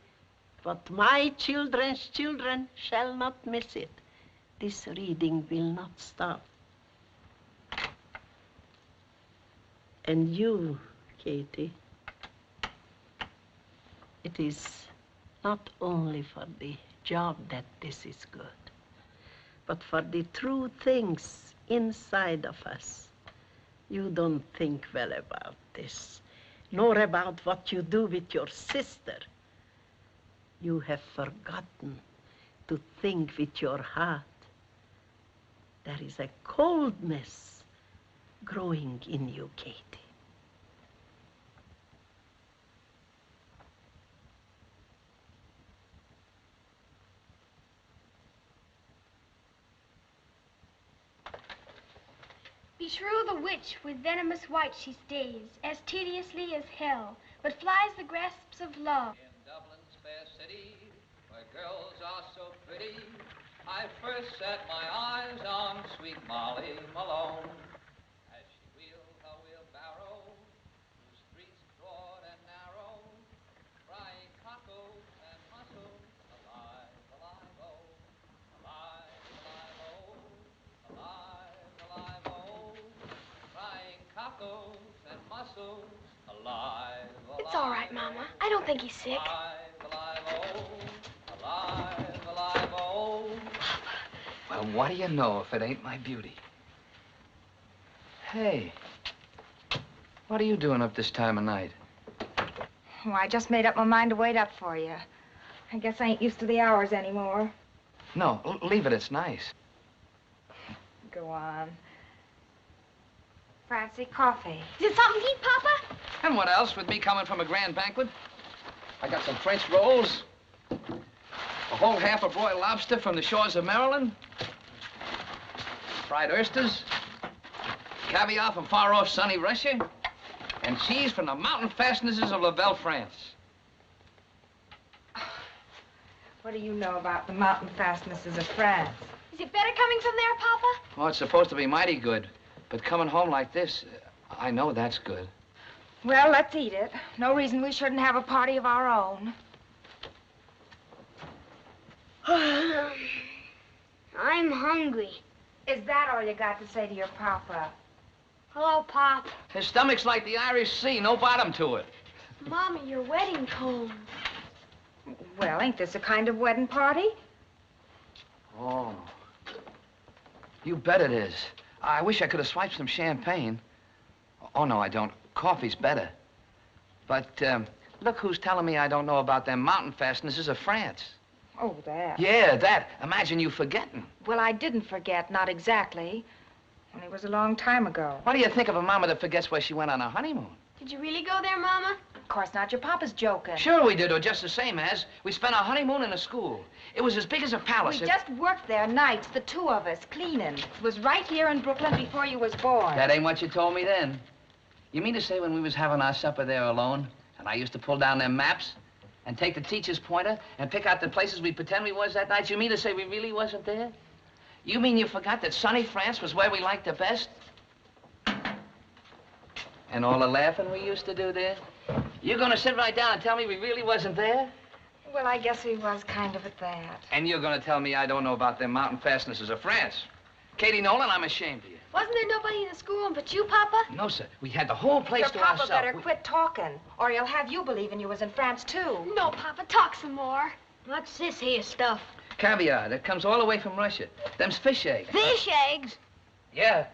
but my children's children shall not miss it. This reading will not stop. And you, Katie, it is not only for the job that this is good, but for the true things inside of us. You don't think well about this, nor about what you do with your sister. You have forgotten to think with your heart. There is a coldness growing in you, Katie. Beshrew the witch with venomous white she stays, as tediously as hell, but flies the grasps of love. In Dublin's fair city, where girls are so pretty, I first set my eyes on sweet Molly Malone. As she wheeled her wheelbarrow through streets broad and narrow, frying cockles and mussels, alive, alive, oh, alive, alive, oh, alive, alive, oh, frying cockles and mussels, alive, alive. It's all right, Mama. I don't think he's sick. Alive, alive, oh, alive, alive, oh. Well, what do you know if it ain't my beauty? Hey, what are you doing up this time of night? Oh, I just made up my mind to wait up for you. I guess I ain't used to the hours anymore. No, leave it. It's nice. Go on. Francie, coffee. Is it something to eat, Papa? And what else with me coming from a grand banquet? I got some French rolls, a whole half a broiled lobster from the shores of Maryland, fried oysters, Caviar from far-off sunny Russia, and cheese from the mountain fastnesses of La Belle, France. What do you know about the mountain fastnesses of France? Is it better coming from there, Papa? Oh, it's supposed to be mighty good, but coming home like this, I know that's good. Well, let's eat it. No reason we shouldn't have a party of our own. I'm hungry. Is that all you got to say to your papa? Hello, Pop. His stomach's like the Irish Sea, no bottom to it. Mommy, your wedding comb. Well, ain't this a kind of wedding party? Oh. You bet it is. I wish I could have swiped some champagne. Oh, no, I don't. Coffee's better. But, look who's telling me I don't know about them mountain fastnesses of France. Oh, that. Yeah, that. Imagine you forgetting. Well, I didn't forget, not exactly. Only it was a long time ago. What do you think of a mama that forgets where she went on her honeymoon? Did you really go there, Mama? Of course not. Your papa's joking. Sure we did, or just the same as. We spent our honeymoon in a school. It was as big as a palace. We just worked there nights, the two of us, cleaning. It was right here in Brooklyn before you was born. That ain't what you told me then. You mean to say when we was having our supper there alone, and I used to pull down them maps and take the teacher's pointer and pick out the places we pretend we was that night, you mean to say we really wasn't there? You mean you forgot that sunny France was where we liked the best? And all the laughing we used to do there? You're gonna sit right down and tell me we really wasn't there? Well, I guess we was kind of at that. And you're gonna tell me I don't know about them mountain fastnesses of France? Katie Nolan, I'm ashamed of you. Wasn't there nobody in the schoolroom but you, Papa? No, sir. We had the whole place Your to papa ourselves. better quit talking, or he'll have you believing you was in France, too. No, Papa, talk some more. What's this here stuff? Caviar that comes all the way from Russia. Them's fish eggs. Fish eggs? Yeah.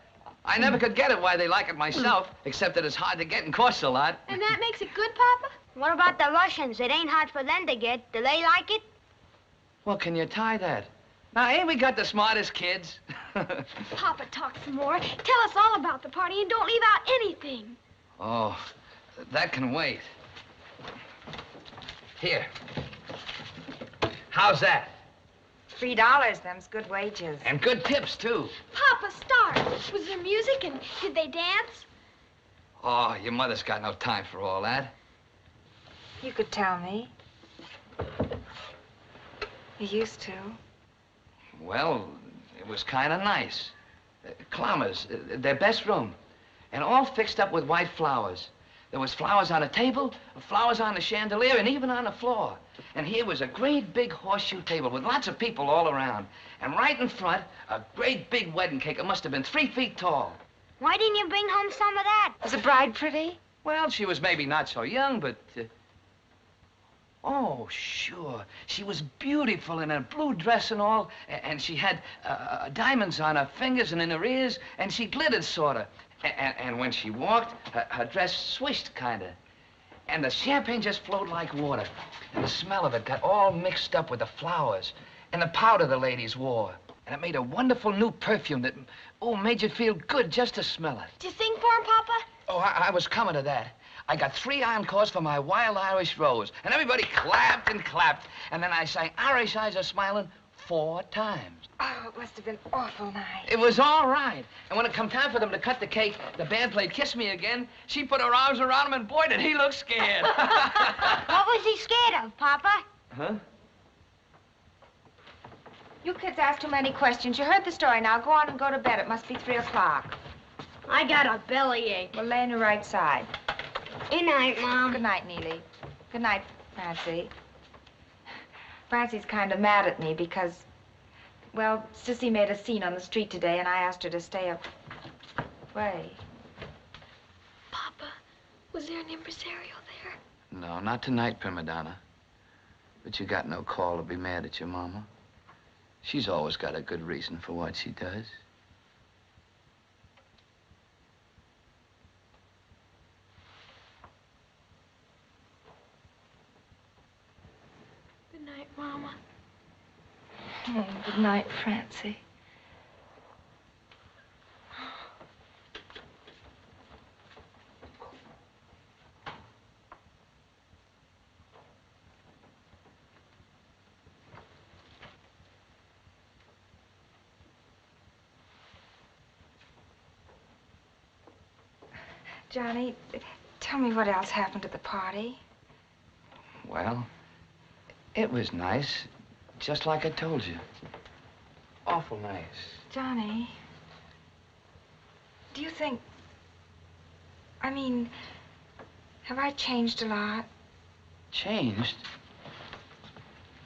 I never could get it why they like it myself, except that it's hard to get and costs a lot. And that makes it good, Papa? What about the Russians? It ain't hard for them to get. Do they like it? Well, can you tie that? Now, ain't we got the smartest kids? Papa, talk some more. Tell us all about the party and don't leave out anything. Oh, that can wait. Here. How's that? $3, them's good wages. And good tips, too. Papa, start. Was there music and did they dance? Oh, your mother's got no time for all that. You could tell me. You used to. Well, it was kind of nice. Clamors, their best room. And all fixed up with white flowers. There was flowers on the table, flowers on the chandelier, and even on the floor. And here was a great big horseshoe table with lots of people all around. And right in front, a great big wedding cake. It must have been 3 feet tall. Why didn't you bring home some of that? Was the bride pretty? Well, she was maybe not so young, but... Oh, sure. She was beautiful in a blue dress and all, and she had diamonds on her fingers and in her ears, and she glittered, sort of. And when she walked, her dress swished, kind of. And the champagne just flowed like water. And the smell of it got all mixed up with the flowers and the powder the ladies wore. And it made a wonderful new perfume that, oh, made you feel good just to smell it. Did you sing for him, Papa? Oh, I was coming to that. I got 3 encores for my Wild Irish Rose, and everybody clapped and clapped. And then I sang Irish Eyes Are Smiling 4 times. Oh, it must have been awful nice. It was all right. And when it come time for them to cut the cake, the band played Kiss Me Again. She put her arms around him, and boy, did he look scared. What was he scared of, Papa? Huh? You kids ask too many questions. You heard the story. Now go on and go to bed. It must be 3 o'clock. I got a bellyache. Well, lay on your right side. Good night, Mom. Good night, Neeley. Good night, Francie. Francie's kind of mad at me because, well, Sissy made a scene on the street today, and I asked her to stay away. Papa, was there an impresario there? No, not tonight, prima donna. But you got no call to be mad at your mama. She's always got a good reason for what she does. Good night, Mama. Oh, good night, Francie. Johnny, tell me what else happened at the party. Well, it was nice, just like I told you. Awful nice. Johnny, do you think... I mean, have I changed a lot? Changed?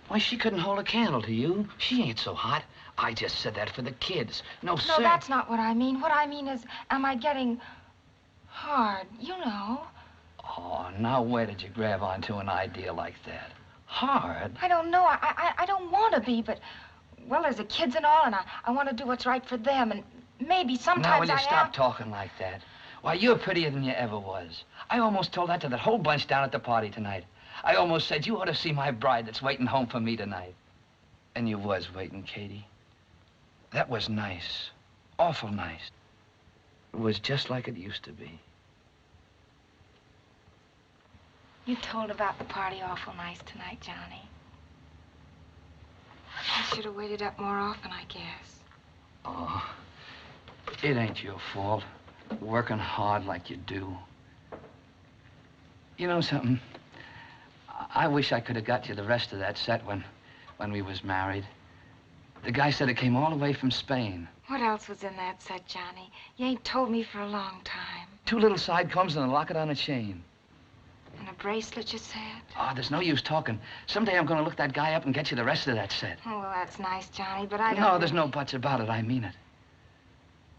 Why, she couldn't hold a candle to you. She ain't so hot. I just said that for the kids. No, sir. No, that's not what I mean. What I mean is, am I getting hard? You know. Oh, now where did you grab onto an idea like that? Hard? I don't know. I don't want to be, but, well, there's the kids and all, and I want to do what's right for them, and maybe sometimes Now, will you I stop am... talking like that? Why, you're prettier than you ever was. I almost told that to that whole bunch down at the party tonight. I almost said you ought to see my bride that's waiting home for me tonight. And you was waiting, Katie. That was nice. Awful nice. It was just like it used to be. You told about the party awful nice tonight, Johnny. I should have waited up more often, I guess. Oh, it ain't your fault. Working hard like you do. You know something? I wish I could have got you the rest of that set when we was married. The guy said it came all the way from Spain. What else was in that set, Johnny? You ain't told me for a long time. 2 little side combs and a locket on a chain. And a bracelet, you said? Oh, there's no use talking. Someday I'm gonna look that guy up and get you the rest of that set. Oh, well, that's nice, Johnny, but I don't... No, there's no buts about it. I mean it.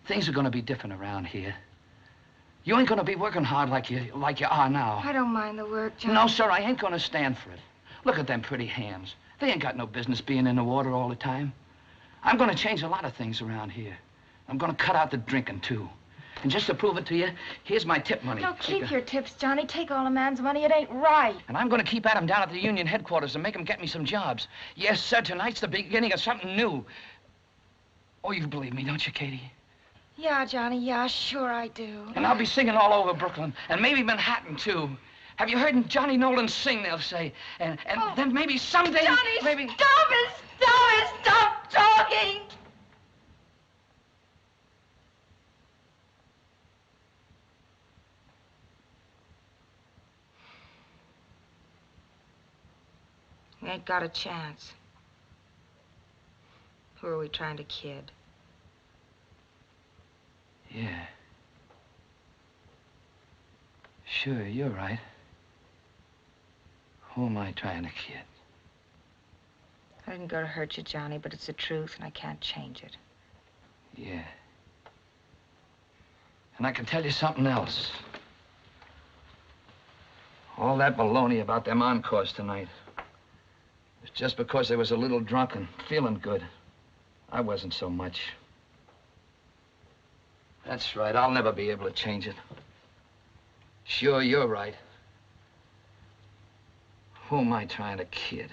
Things are gonna be different around here. You ain't gonna be working hard like you are now. I don't mind the work, Johnny. No, sir, I ain't gonna stand for it. Look at them pretty hands. They ain't got no business being in the water all the time. I'm gonna change a lot of things around here. I'm gonna cut out the drinking, too. And just to prove it to you, here's my tip money. No, keep your tips, Johnny. Take all a man's money. It ain't right. And I'm gonna keep at him down at the union headquarters and make him get me some jobs. Yes, sir, tonight's the beginning of something new. Oh, you believe me, don't you, Katie? Yeah, Johnny, yeah, sure I do. And I'll be singing all over Brooklyn, and maybe Manhattan, too. Have you heard Johnny Nolan sing, they'll say? And then maybe someday... Johnny, maybe... stop it! Stop it! Stop talking! We ain't got a chance. Who are we trying to kid? Yeah. Sure, you're right. Who am I trying to kid? I didn't go to hurt you, Johnny, but it's the truth, and I can't change it. Yeah. And I can tell you something else. All that baloney about them encores tonight. It's just because they was a little drunk and feeling good. I wasn't so much. That's right. I'll never be able to change it. Sure, you're right. Who am I trying to kid?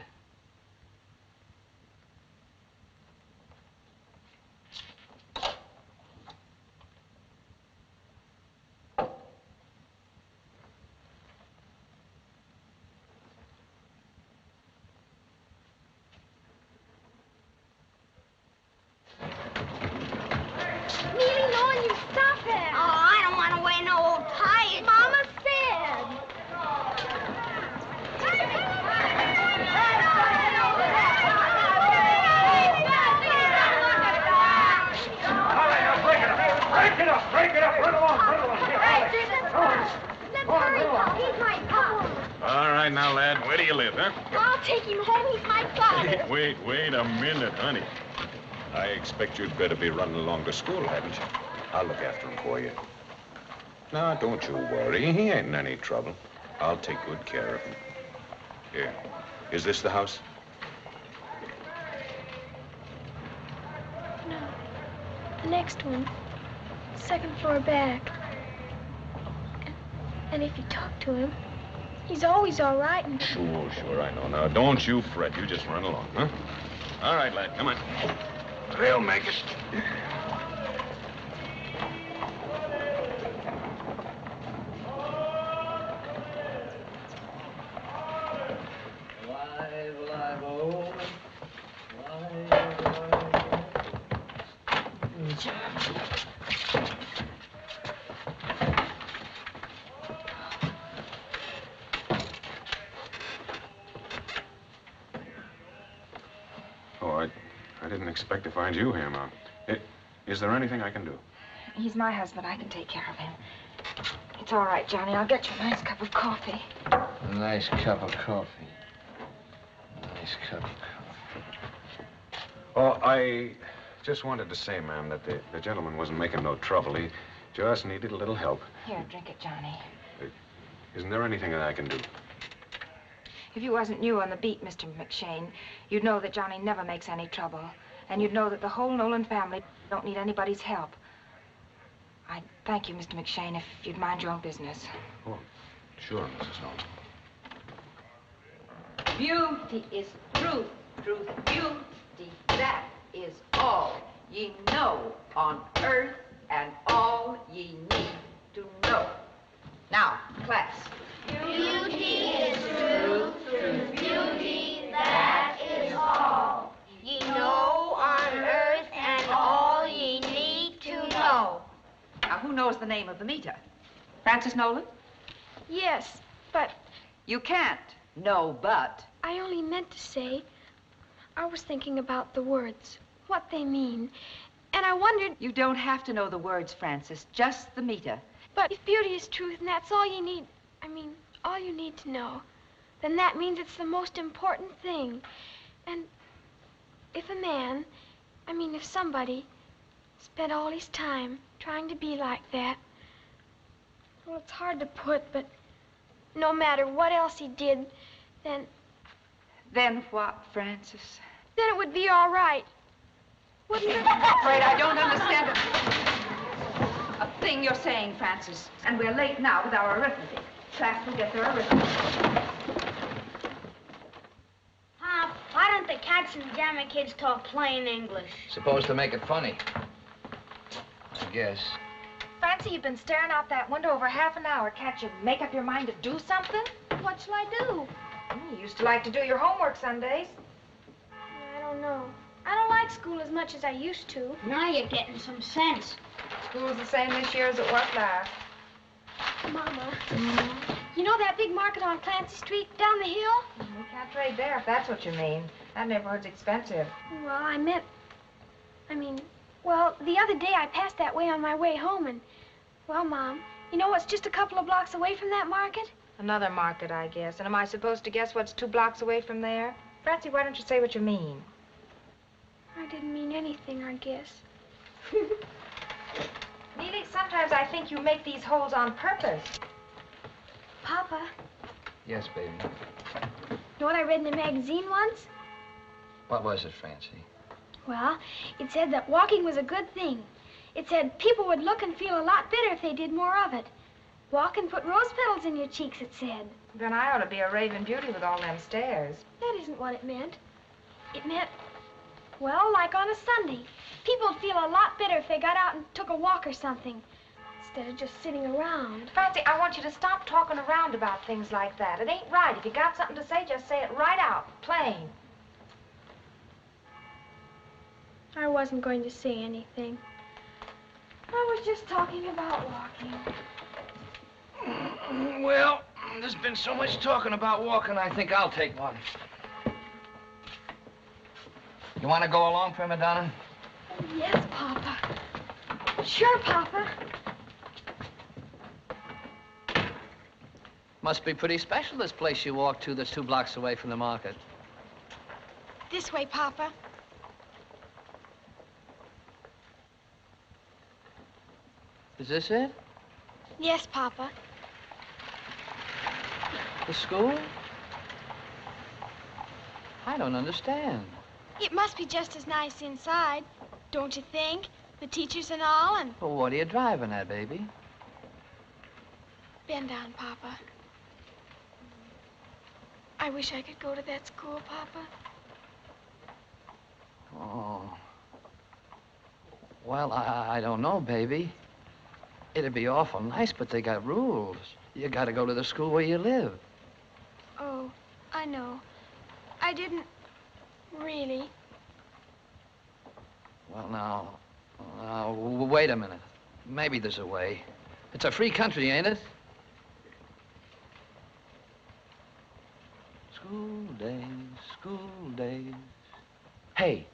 Neeley, Nolan, you stop it. Oh, I don't want to wear no old tie. Mama said. All right, now break it up. Break it up. Break it up. Run along. Run along. Here, Let's hurry, Pop. He's my pop. All right, now, lad, where do you live, huh? I'll take him home. He's my father. Wait a minute, honey. I expect you'd better be running along to school, hadn't you? I'll look after him for you. No, don't you worry. He ain't in any trouble. I'll take good care of him. Here. Is this the house? No. The next one. Second floor back. And if you talk to him, he's always all right. And... Sure, I know. Now, don't you fret. You just run along, huh? All right, lad, come on. They'll make it. didn't expect to find you here, Mom. Is there anything I can do? He's my husband. I can take care of him. It's all right, Johnny. I'll get you a nice cup of coffee. A nice cup of coffee. Nice cup of coffee. Oh, I just wanted to say, ma'am, that the gentleman wasn't making no trouble. He just needed a little help. Here, drink it, Johnny. Isn't there anything that I can do? If you wasn't new on the beat, Mr. McShane, you'd know that Johnny never makes any trouble. And you'd know that the whole Nolan family don't need anybody's help. I'd thank you, Mr. McShane, if you'd mind your own business. Oh, sure, Mrs. Nolan. Beauty is truth, truth, beauty. That is all ye know on earth and all ye need to know. Now, class. Beauty is truth, truth, beauty, that is all. Ye know on earth and all ye need to know. Now, who knows the name of the meter? Francis Nolan? Yes, but... You can't. No, but. I only meant to say, I was thinking about the words, what they mean, and I wondered... You don't have to know the words, Francis, just the meter. But if beauty is truth and that's all you need, all you need to know, then that means it's the most important thing. And if a man, if somebody, spent all his time trying to be like that, well, it's hard to put, but no matter what else he did, then... Then what, Francis? Then it would be all right. Wouldn't it? I'm afraid I don't understand a thing you're saying, Francis. And we're late now with our arithmetic. Class will get their arithmetic. Pop, why don't the cats and jammer kids talk plain English? Supposed to make it funny. I guess. Francie, you've been staring out that window over half an hour. Can't you make up your mind to do something? What shall I do? You used to like to do your homework Sundays. I don't know. I don't like school as much as I used to. Now you're getting some sense. School's the same this year as it was last. Mama, you know that big market on Clancy Street down the hill? We can't trade there if that's what you mean. That neighborhood's expensive. Well, well, the other day I passed that way on my way home and, well, Mom, you know what's just a couple of blocks away from that market? Another market, I guess. And am I supposed to guess what's 2 blocks away from there? Francie, why don't you say what you mean? I didn't mean anything, I guess. Neeley, sometimes I think you make these holes on purpose. Papa, Yes, baby. know what I read in a magazine once? What was it, Francie? Well, it said that walking was a good thing. It said people would look and feel a lot better if they did more of it. Walk and put rose petals in your cheeks, it said. Then I ought to be a raving beauty with all them stairs. That isn't what it meant. It meant, well, like on a Sunday. People would feel a lot better if they got out and took a walk or something, instead of just sitting around. Francie, I want you to stop talking around about things like that. It ain't right. If you got something to say, just say it right out, plain. I wasn't going to say anything. I was just talking about walking. Well, there's been so much talking about walking, I think I'll take one. You want to go along, Prima Donna? Yes, Papa. Sure, Papa. Must be pretty special, this place you walk to that's 2 blocks away from the market. This way, Papa. Is this it? Yes, Papa. The school? I don't understand. It must be just as nice inside, don't you think? The teachers and all, and... Well, what are you driving at, baby? Bend down, Papa. I wish I could go to that school, Papa. Oh. Well, I don't know, baby. It'd be awful nice, but they got rules. You gotta go to the school where you live. Oh, I know. I didn't really. Well, now, wait a minute. Maybe there's a way. It's a free country, ain't it? School days, school days. Hey,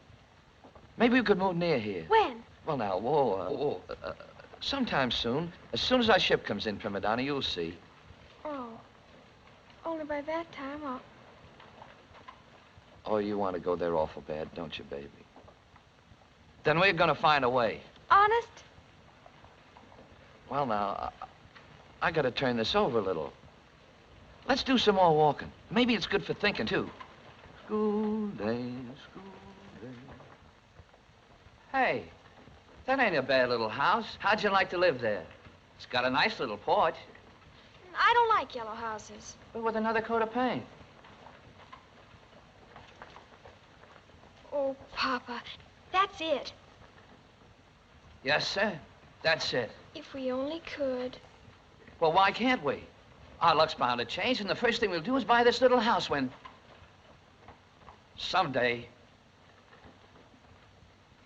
Maybe we could move near here. When? Well, now, sometime soon. As soon as our ship comes in, Prima Donna, you'll see. Oh. Only by that time I'll... Oh, you want to go there awful bad, don't you, baby? Then we're gonna find a way. Honest? Well, now, I gotta turn this over a little. Let's do some more walking. Maybe it's good for thinking, too. School days, school days. Hey, that ain't a bad little house. How'd you like to live there? It's got a nice little porch. I don't like yellow houses. But with another coat of paint. Oh, Papa, that's it. Yes, sir. That's it. If we only could. Well, why can't we? Our luck's bound to change, and the first thing we'll do is buy this little house when... someday...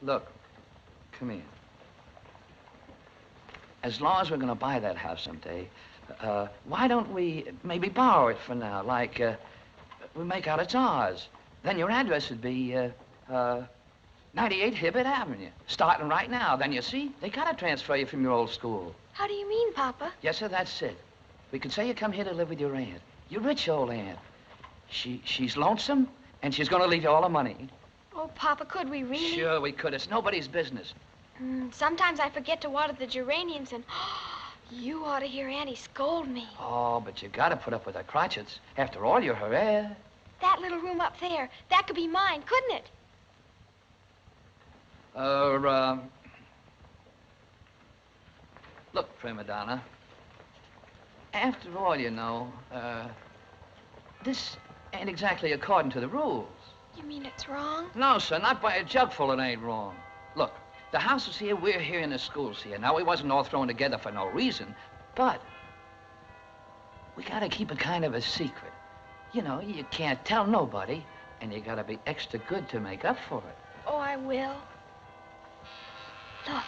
Look, come here. As long as we're going to buy that house someday, why don't we maybe borrow it for now? Like, we make out it's ours. Then your address would be, 98 Hibbit Avenue, starting right now. Then, you see, they got to transfer you from your old school. How do you mean, Papa? Yes, sir, that's it. We could say you come here to live with your aunt, your rich old aunt. She's lonesome, and she's going to leave you all the money. Oh, Papa, could we really? Sure we could. It's nobody's business. Sometimes I forget to water the geraniums, and you ought to hear Auntie scold me. Oh, but you got to put up with her crotchets. After all, you're her heir. That little room up there, that could be mine, couldn't it? Look, Prima Donna. After all, you know, this ain't exactly according to the rules. You mean it's wrong? No, sir, not by a jugful it ain't wrong. Look, the house is here, we're here, and the school's here. Now, we wasn't all thrown together for no reason, but we gotta keep it kind of a secret. You know, you can't tell nobody, and you gotta be extra good to make up for it. Oh, I will. Look,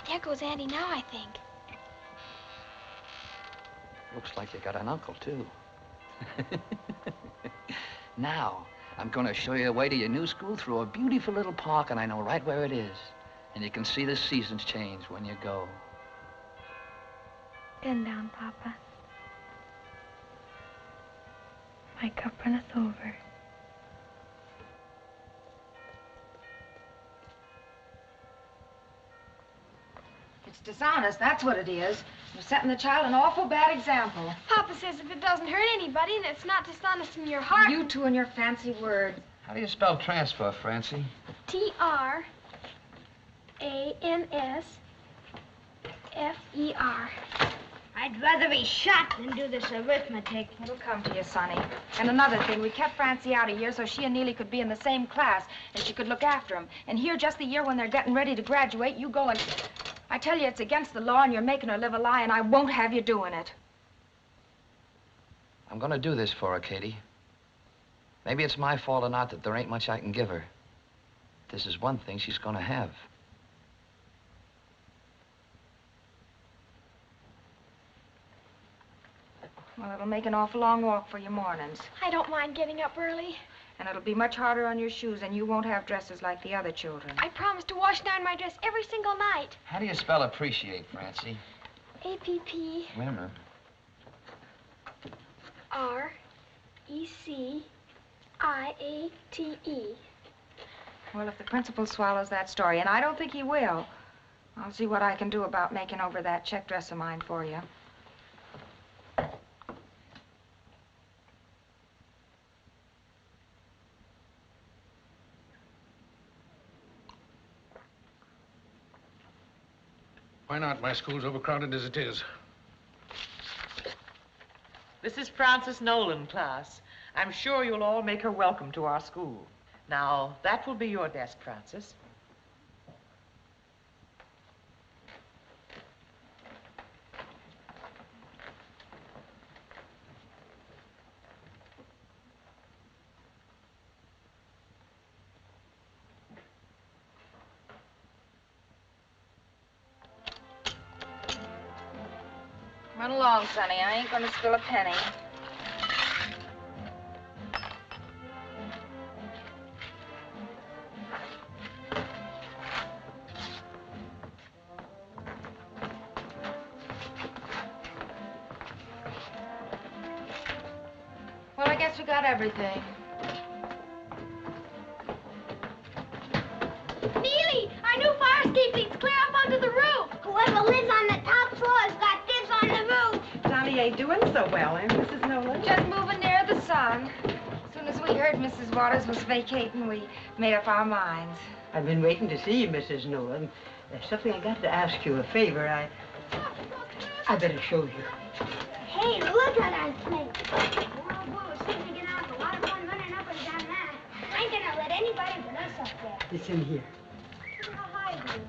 there goes Auntie now, I think. Looks like you got an uncle, too. Now, I'm gonna show you the way to your new school through a beautiful little park, and I know right where it is. And you can see the seasons change when you go. Bend down, Papa. My cup runneth over. It's dishonest, that's what it is. You're setting the child an awful bad example. Papa says if it doesn't hurt anybody, and it's not dishonest in your heart... You two and your fancy words. How do you spell transfer, Francie? T-R-A-N-S-F-E-R. I'd rather be shot than do this arithmetic. It'll come to you, Sonny. And another thing, we kept Francie out of here so she and Neeley could be in the same class and she could look after them. And here, just the year when they're getting ready to graduate, you go and... I tell you, it's against the law and you're making her live a lie and I won't have you doing it. I'm gonna do this for her, Katie. Maybe it's my fault or not that there ain't much I can give her. This is one thing she's gonna have. Well, it'll make an awful long walk for your mornings. I don't mind getting up early. And it'll be much harder on your shoes, and you won't have dresses like the other children. I promise to wash down my dress every single night. How do you spell appreciate, Francie? A-P-P... Wait a minute. R-E-C-I-A-T-E. Well, if the principal swallows that story, and I don't think he will, I'll see what I can do about making over that check dress of mine for you. Why not? My school's overcrowded as it is. This is Frances Nolan, class. I'm sure you'll all make her welcome to our school. Now, that will be your desk, Frances. Run along, Sonny. I ain't gonna spill a penny. guess we got everything. Neeley, our new fire escape leads clear up onto the roof. Whoever lives on the top floor has got dibs on the roof. Johnny ain't doing so well, eh, Mrs. Nolan? Just moving near the sun. As soon as we heard Mrs. Waters was vacating, we made up our minds. I've been waiting to see you, Mrs. Nolan. There's something I got to ask you a favor. I better show you. Hey, look at that snake. Oh, boy, we're soon to get out. A lot of fun running up and down that. I ain't gonna let anybody but us up there. It's in here. Look how high it is.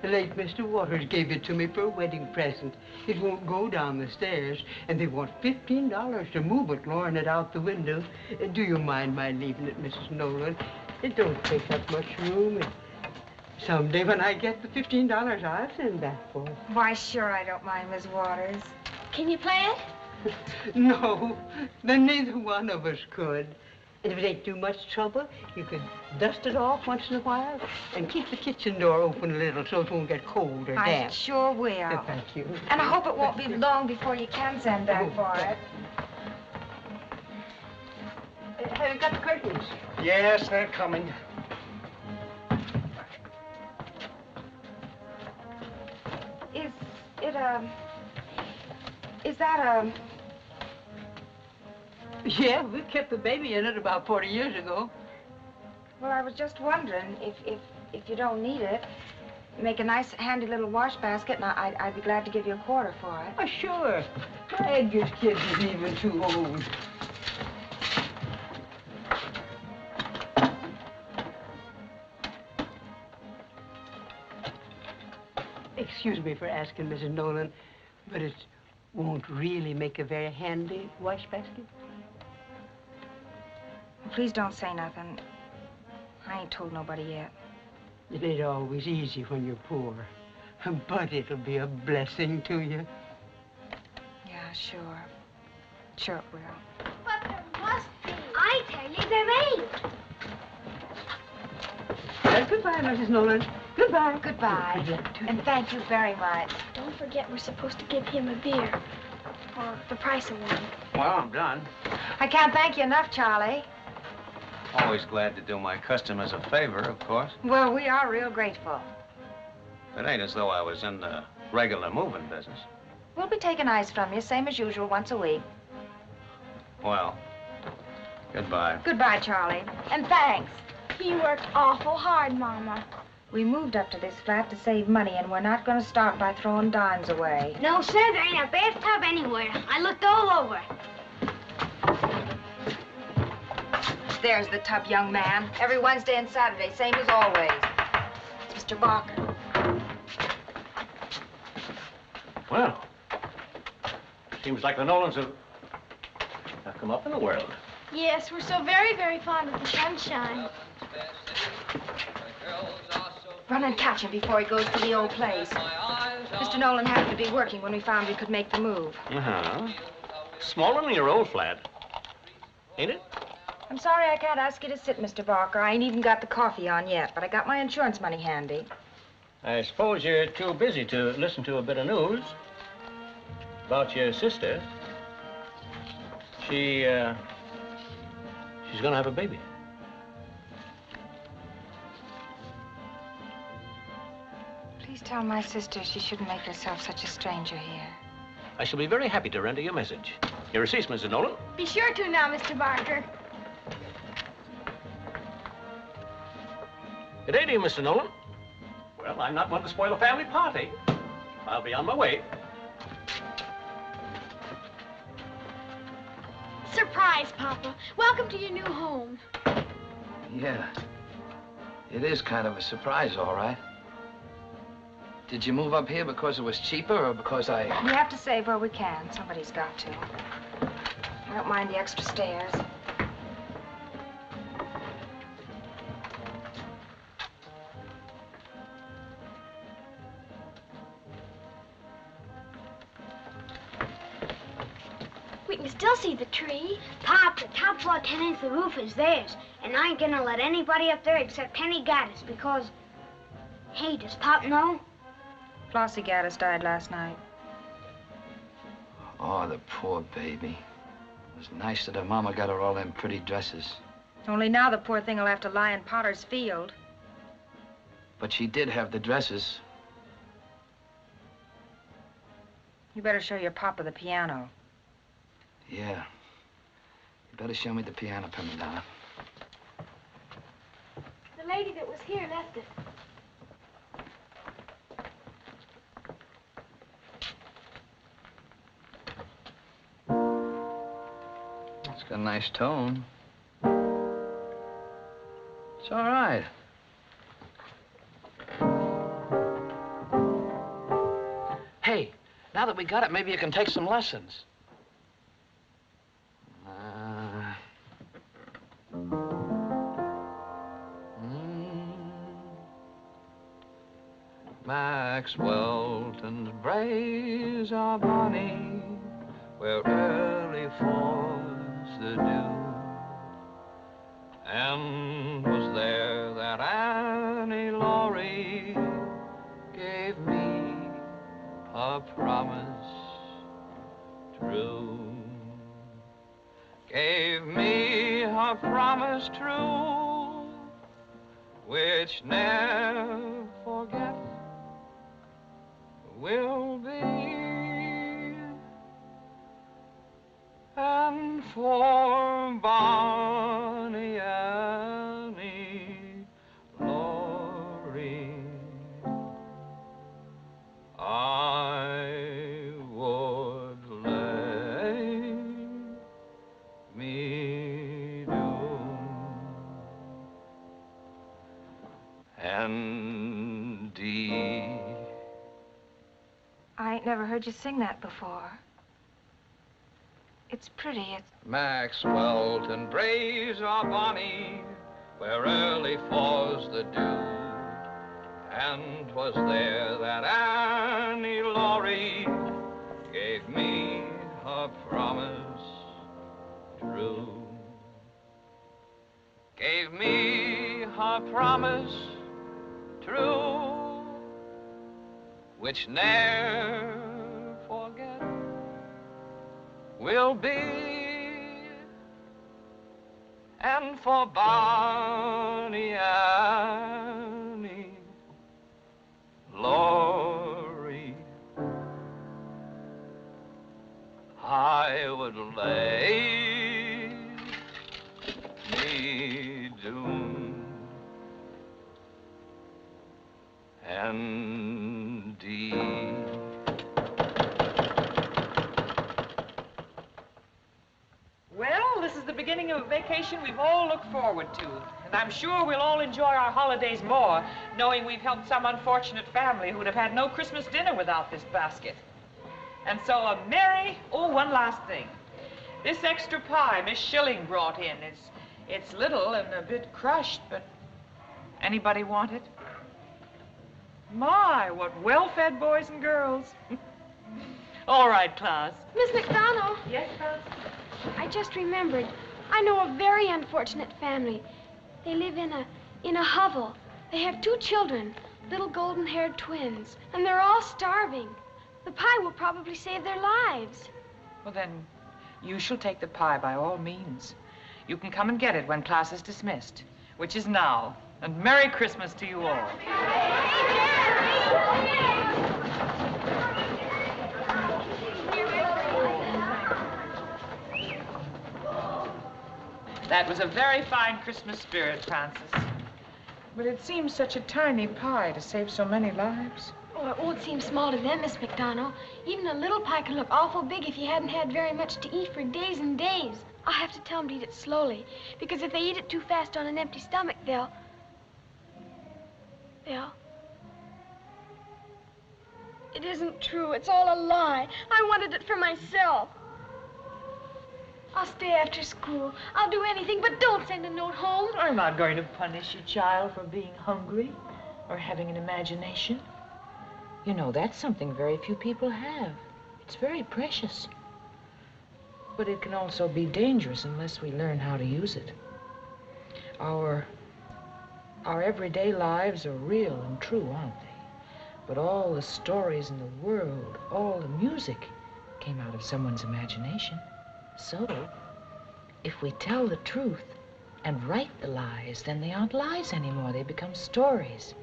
The late Mr. Waters gave it to me for a wedding present. It won't go down the stairs, and they want $15 to move it, lowering it out the window. Do you mind my leaving it, Mrs. Nolan? It don't take up much room. And someday when I get the $15, I'll send back for it. Why, sure, I don't mind, Miss Waters. Can you play it? No, then neither one of us could. And if it ain't too much trouble, you could dust it off once in a while and keep the kitchen door open a little so it won't get cold or damp. I sure will. Thank you. And I hope it won't be long before you can send back for it. Have you got the curtains? Yes, they're coming. Is that Yeah, we kept the baby in it about 40 years ago. Well, I was just wondering if you don't need it, make a nice, handy little wash basket, and I'd be glad to give you a quarter for it. Oh, sure. My Edgar's kid is even too old. Excuse me for asking, Mrs. Nolan, but it won't really make a very handy wash basket? Please don't say nothing. I ain't told nobody yet. It ain't always easy when you're poor, but it'll be a blessing to you. Yeah, sure. Sure it will. But there must be. I tell you, there ain't. Goodbye, Mrs. Nolan. Goodbye. Goodbye. And thank you very much. Don't forget we're supposed to give him a beer. Or the price of one. Well, I'm done. I can't thank you enough, Charlie. Always glad to do my customers a favor, of course. Well, we are real grateful. It ain't as though I was in the regular moving business. We'll be taking ice from you, same as usual, once a week. Well, goodbye. Goodbye, Charlie. And thanks. He worked awful hard, Mama. We moved up to this flat to save money, and we're not going to start by throwing dimes away. No, sir, there ain't a bathtub anywhere. I looked all over. There's the tub, young man. Every Wednesday and Saturday, same as always. It's Mr. Barker. Well, seems like the Nolans have come up in the world. Yes, we're so very, very fond of the sunshine. Run and catch him before he goes to the old place. Mr. Nolan happened to be working when we found we could make the move. Uh-huh. Smaller than your old flat, ain't it? I'm sorry I can't ask you to sit, Mr. Barker. I ain't even got the coffee on yet, but I got my insurance money handy. I suppose you're too busy to listen to a bit of news about your sister. She's gonna have a baby. Please tell my sister she shouldn't make herself such a stranger here. I shall be very happy to render your message. Your receipts, Mrs. Nolan. Be sure to now, Mr. Barker. Good day to you, Mr. Nolan. Well, I'm not one to spoil a family party. I'll be on my way. Surprise, Papa. Welcome to your new home. Yeah. It is kind of a surprise, all right. Did you move up here because it was cheaper or because I... We have to save where we can. Somebody's got to. I don't mind the extra stairs. We can still see the tree. Pop, the top floor tenants, the roof is theirs. And I ain't gonna let anybody up there except Penny Gaddis because... Hey, does Pop know? Flossie Gaddis died last night. Oh, the poor baby. It was nice that her mama got her all them pretty dresses. Only now the poor thing will have to lie in Potter's Field. But she did have the dresses. You better show your papa the piano. Yeah. You better show me the piano, Prima Donna. The lady that was here left it. It's got a nice tone. It's all right. Hey, now that we got it, maybe you can take some lessons. Maxwellton's braes are bonny, where early falls the dew. And was there that Annie Laurie gave me a promise true. Gave me a promise true, which ne'er forget will be. And for Bonnie Annie Laurie, I would lay me down. And I ain't never heard you sing that before. It's pretty. It's... Maxwellton braes are bonny, where early falls the dew. And 'twas there that Annie Laurie gave me a promise true. Gave me a promise true, which ne'er forget will be. And for Bonnie Annie Laurie, I would lay me down. Indeed. Well, this is the beginning of a vacation we've all looked forward to. And I'm sure we'll all enjoy our holidays more, knowing we've helped some unfortunate family who would have had no Christmas dinner without this basket. And so one last thing. This extra pie Miss Schilling brought in, it's little and a bit crushed, but anybody want it? My, what well-fed boys and girls. All right, class. Miss McDonald. Yes, Francie? I just remembered. I know a very unfortunate family. They live in a hovel. They have 2 children, little golden-haired twins, and they're all starving. The pie will probably save their lives. Well, then, you shall take the pie by all means. You can come and get it when class is dismissed, which is now. And Merry Christmas to you all. That was a very fine Christmas spirit, Francis. But it seems such a tiny pie to save so many lives. Oh, it won't seem small to them, Miss McDonald. Even a little pie could look awful big if you hadn't had very much to eat for days and days. I'll have to tell them to eat it slowly, because if they eat it too fast on an empty stomach, they'll... It isn't true. It's all a lie. I wanted it for myself. I'll stay after school. I'll do anything, but don't send a note home. I'm not going to punish you, child, for being hungry or having an imagination. You know, that's something very few people have. It's very precious. But it can also be dangerous unless we learn how to use it. Our everyday lives are real and true, aren't they? But all the stories in the world, all the music, came out of someone's imagination. So, if we tell the truth and write the lies, then they aren't lies anymore. They become stories.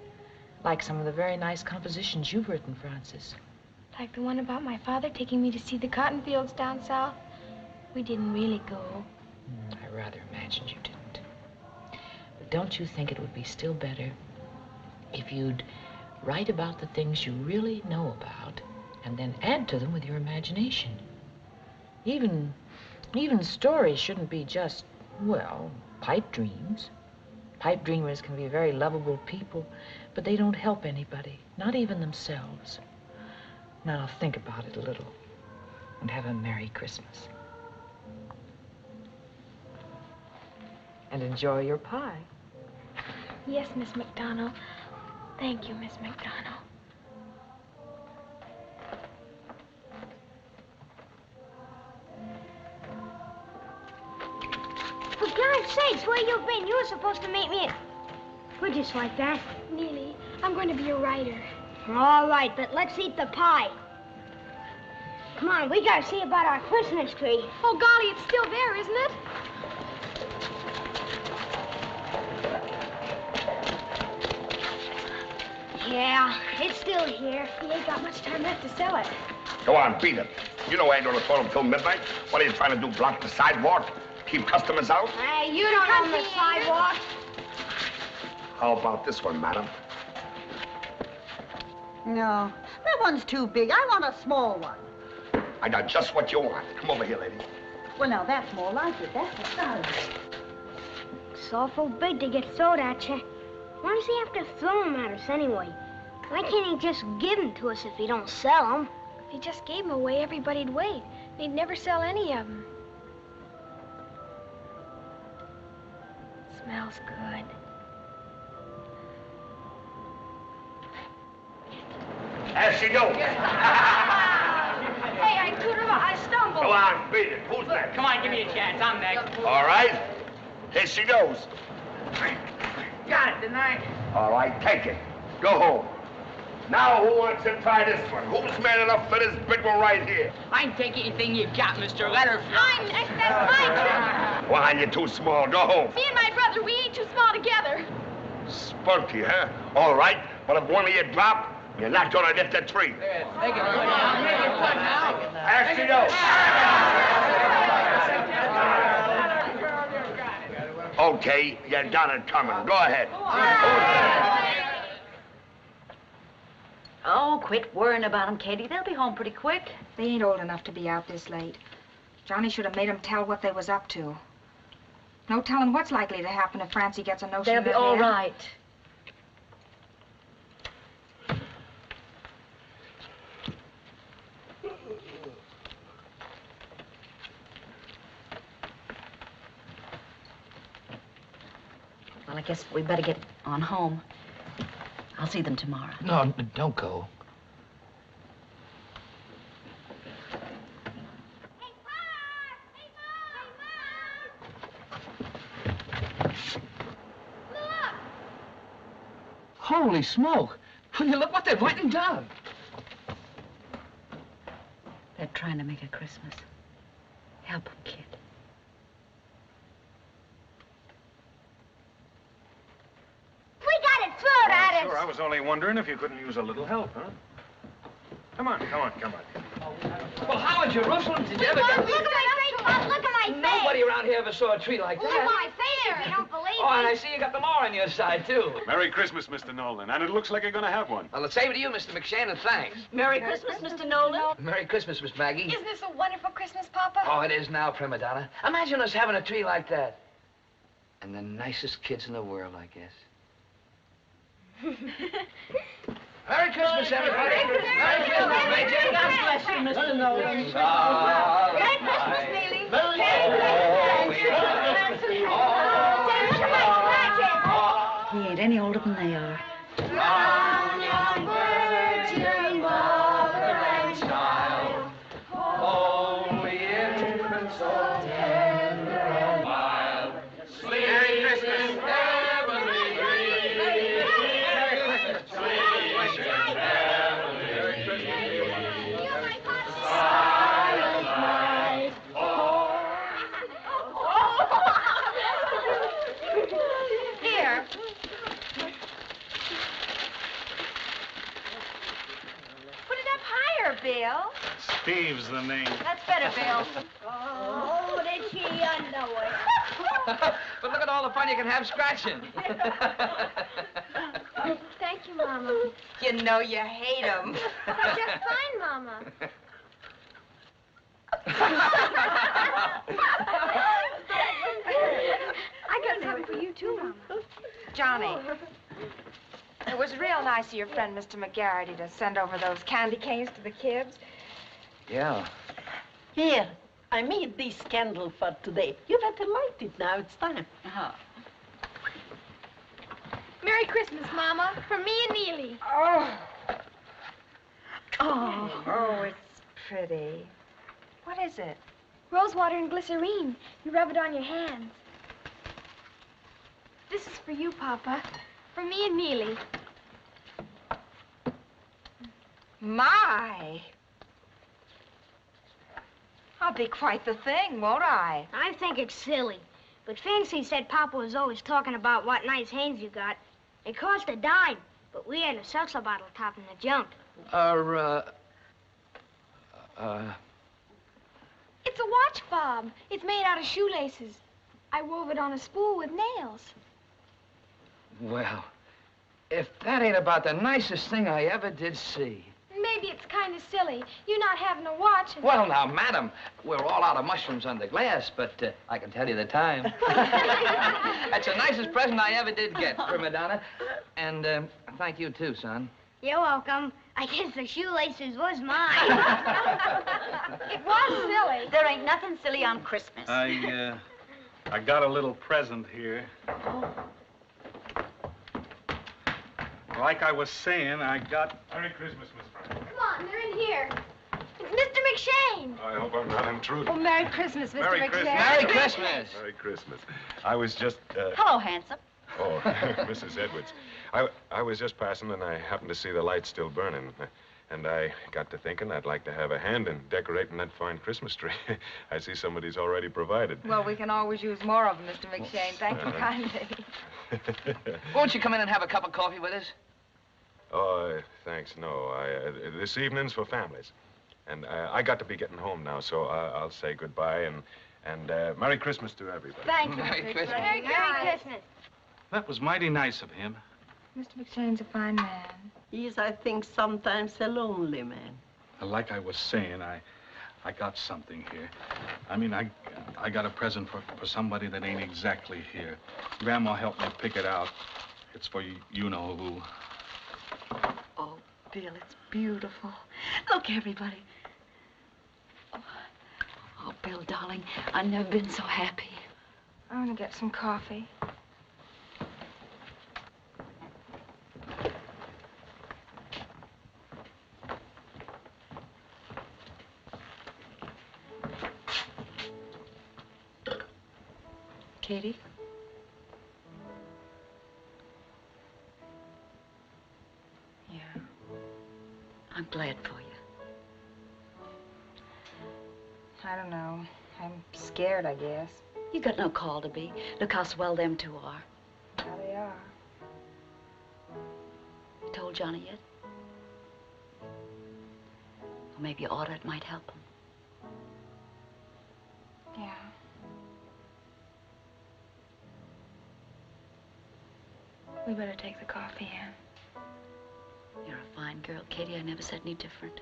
Like some of the very nice compositions you've written, Francis. Like the one about my father taking me to see the cotton fields down south. We didn't really go. I rather imagined you didn't. But don't you think it would be still better if you'd write about the things you really know about and then add to them with your imagination? Even stories shouldn't be just, well, pipe dreams. Pipe dreamers can be very lovable people, but they don't help anybody, not even themselves. Now, think about it a little, and have a Merry Christmas. And enjoy your pie. Yes, Miss McDonald. Thank you, Miss McDonald. For God's sakes, where you been? You were supposed to meet me at... We're just like that. Neeley, I'm going to be a writer. All right, but let's eat the pie. Come on, we gotta see about our Christmas tree. Oh, golly, it's still there, isn't it? Yeah, it's still here. He ain't got much time left to sell it. Go on, beat it. You know I ain't gonna phone till midnight. What are you trying to do, block the sidewalk? Keep customers out? Hey, you don't own the sidewalk. How about this one, madam? No, that one's too big. I want a small one. I got just what you want. Come over here, lady. Well, now, that's more like it. That's the size. It's awful big to get thrown at you. Why does he have to throw them at us anyway? Why can't he just give them to us if he don't sell them? If he just gave them away, everybody'd wait. He'd never sell any of them. Smells good. As she goes. Hey, I stumbled. Go on, beat it. Who's next? Come on, give me a chance. I'm next. All right. Here she goes. Got it, didn't I? All right, take it. Go home. Now, who wants to try this one? Who's man enough for this big one right here? I can take anything you've got, Mr. Letter. I'm next. That's my turn. Why, you're too small. Go home. Me and my brother, we ain't too small together. Spunky, huh? All right, but if one of you drop, you're not gonna get the tree. Make it good now. Make it good now. There she goes. Okay, you got it coming. Go ahead. Oh, quit worrying about them, Katie. They'll be home pretty quick. They ain't old enough to be out this late. Johnny should have made them tell what they was up to. No telling what's likely to happen if Francie gets a notion They'll of be it all here. right. Well, I guess we better get on home. I'll see them tomorrow. No, don't go. Holy smoke! Will you look what they've went and done? They're trying to make a Christmas. Help them, kid. We got it thrown at us. Sure, I was only wondering if you couldn't use a little help, huh? Come on. Well, how in Jerusalem did you ever Look get... at my face, Pop. Look at my face. Nobody around here ever saw a tree like Look at that. my face if you don't believe Oh, and me. I see you got the mower on your side, too. Merry Christmas, Mr. Nolan. And it looks like you're going to have one. Well, the same to you, Mr. McShannon. Thanks. Merry Christmas, Mr. Nolan. Merry Christmas, Miss Maggie. Isn't this a wonderful Christmas, Papa? Oh, it is now, prima donna. Imagine us having a tree like that. And the nicest kids in the world, I guess. Merry Christmas, everybody. Merry Christmas, Major. God bless you, Mr. Nolan. Merry Christmas, Neeley. Merry Christmas. Look at my scratches. He ain't any older than they are. Young, young virgin mother and child, holy infant, so tender and mild. Sleep in heavenly dreams. Sleep in heavenly dreams. Sigh Bill. Steve's the name. That's better, Bill. Oh, did she know it? But look at all the fun you can have scratching. Thank you, Mama. You know you hate him. They're just fine, Mama. I got something for you, too, Mama. Johnny, it was real nice of your friend, Mr. McGarity, to send over those candy canes to the kids. Yeah. Here, I made this candle for today. You better light it now. It's time. Merry Christmas, Mama, from me and Neeley. Oh, it's pretty. What is it? Rose water and glycerine. You rub it on your hands. This is for you, Papa. From me and Neeley. My! I'll be quite the thing, won't I? I think it's silly. But Francie said Papa was always talking about what nice hands you got. It cost a dime, but we had a seltzer bottle top in the junk. It's a watch fob. It's made out of shoelaces. I wove it on a spool with nails. Well, if that ain't about the nicest thing I ever did see. Maybe it's kind of silly. You not having a watch. And... Well, now, madam, we're all out of mushrooms under glass, but I can tell you the time. That's the nicest present I ever did get, prima donna. And thank you, too, son. You're welcome. I guess the shoelaces was mine. It was silly. There ain't nothing silly on Christmas. I got a little present here. Like I was saying, I got... Merry Christmas, Miss Frank. Come on, they're in here. It's Mr. McShane. I hope I'm not intruding. Oh, Merry Christmas, Mr. Merry McShane. Christmas. Merry Christmas. Merry Christmas. I was just... Hello, handsome. Oh, Mrs. Edwards. I was just passing, and I happened to see the lights still burning. And I got to thinking I'd like to have a hand in decorating that fine Christmas tree. I see somebody's already provided. Well, we can always use more of them, Mr. McShane. Thank you kindly. Won't you come in and have a cup of coffee with us? Oh, thanks, no. This evening's for families. And I got to be getting home now, so I'll say goodbye and Merry Christmas to everybody. Thank you, Merry Mr. Christmas. McShane. Merry Christmas. That was mighty nice of him. Mr. McShane's a fine man. He is, I think, sometimes a lonely man. Like I was saying, I got something here. I mean, I got a present for somebody that ain't exactly here. Grandma helped me pick it out. It's for you-know-who. Oh, Bill, it's beautiful. Look, everybody. Oh, Bill, darling, I've never been so happy. I'm gonna get some coffee. Katie? Yeah. I'm glad for you. I don't know. I'm scared, I guess. You got no call to be. Look how swell them two are. Yeah, they are. You told Johnny yet? Or maybe you oughta. It might help him. Yeah. We better take the coffee in. You're a fine girl, Katie. I never said any different.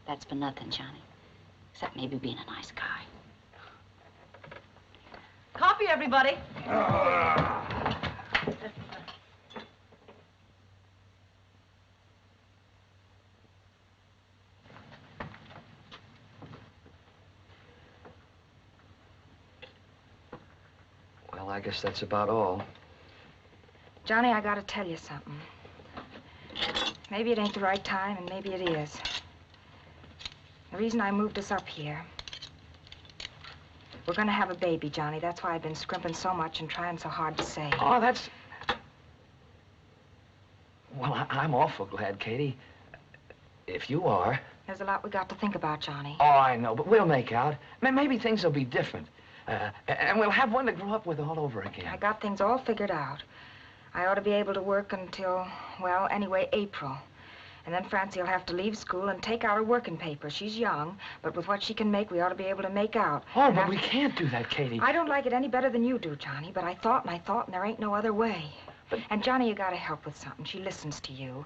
That's for nothing, Johnny. Except maybe being a nice guy. Coffee, everybody. Well, I guess that's about all. Johnny, I gotta tell you something. Maybe it ain't the right time, and maybe it is. The reason I moved us up here, we're gonna have a baby, Johnny. That's why I've been scrimping so much and trying so hard to save. Oh, that's I'm awful glad, Katie. If you are. There's a lot we got to think about, Johnny. Oh, I know, but we'll make out. Maybe things will be different. And we'll have one to grow up with all over again. I got things all figured out. I ought to be able to work until, well, anyway, April. And then Francie will have to leave school and take out her working papers. She's young, but with what she can make, we ought to be able to make out. Oh, but we can't do that, Katie. I don't like it any better than you do, Johnny, but I thought, and there ain't no other way. And Johnny, you gotta help with something. She listens to you.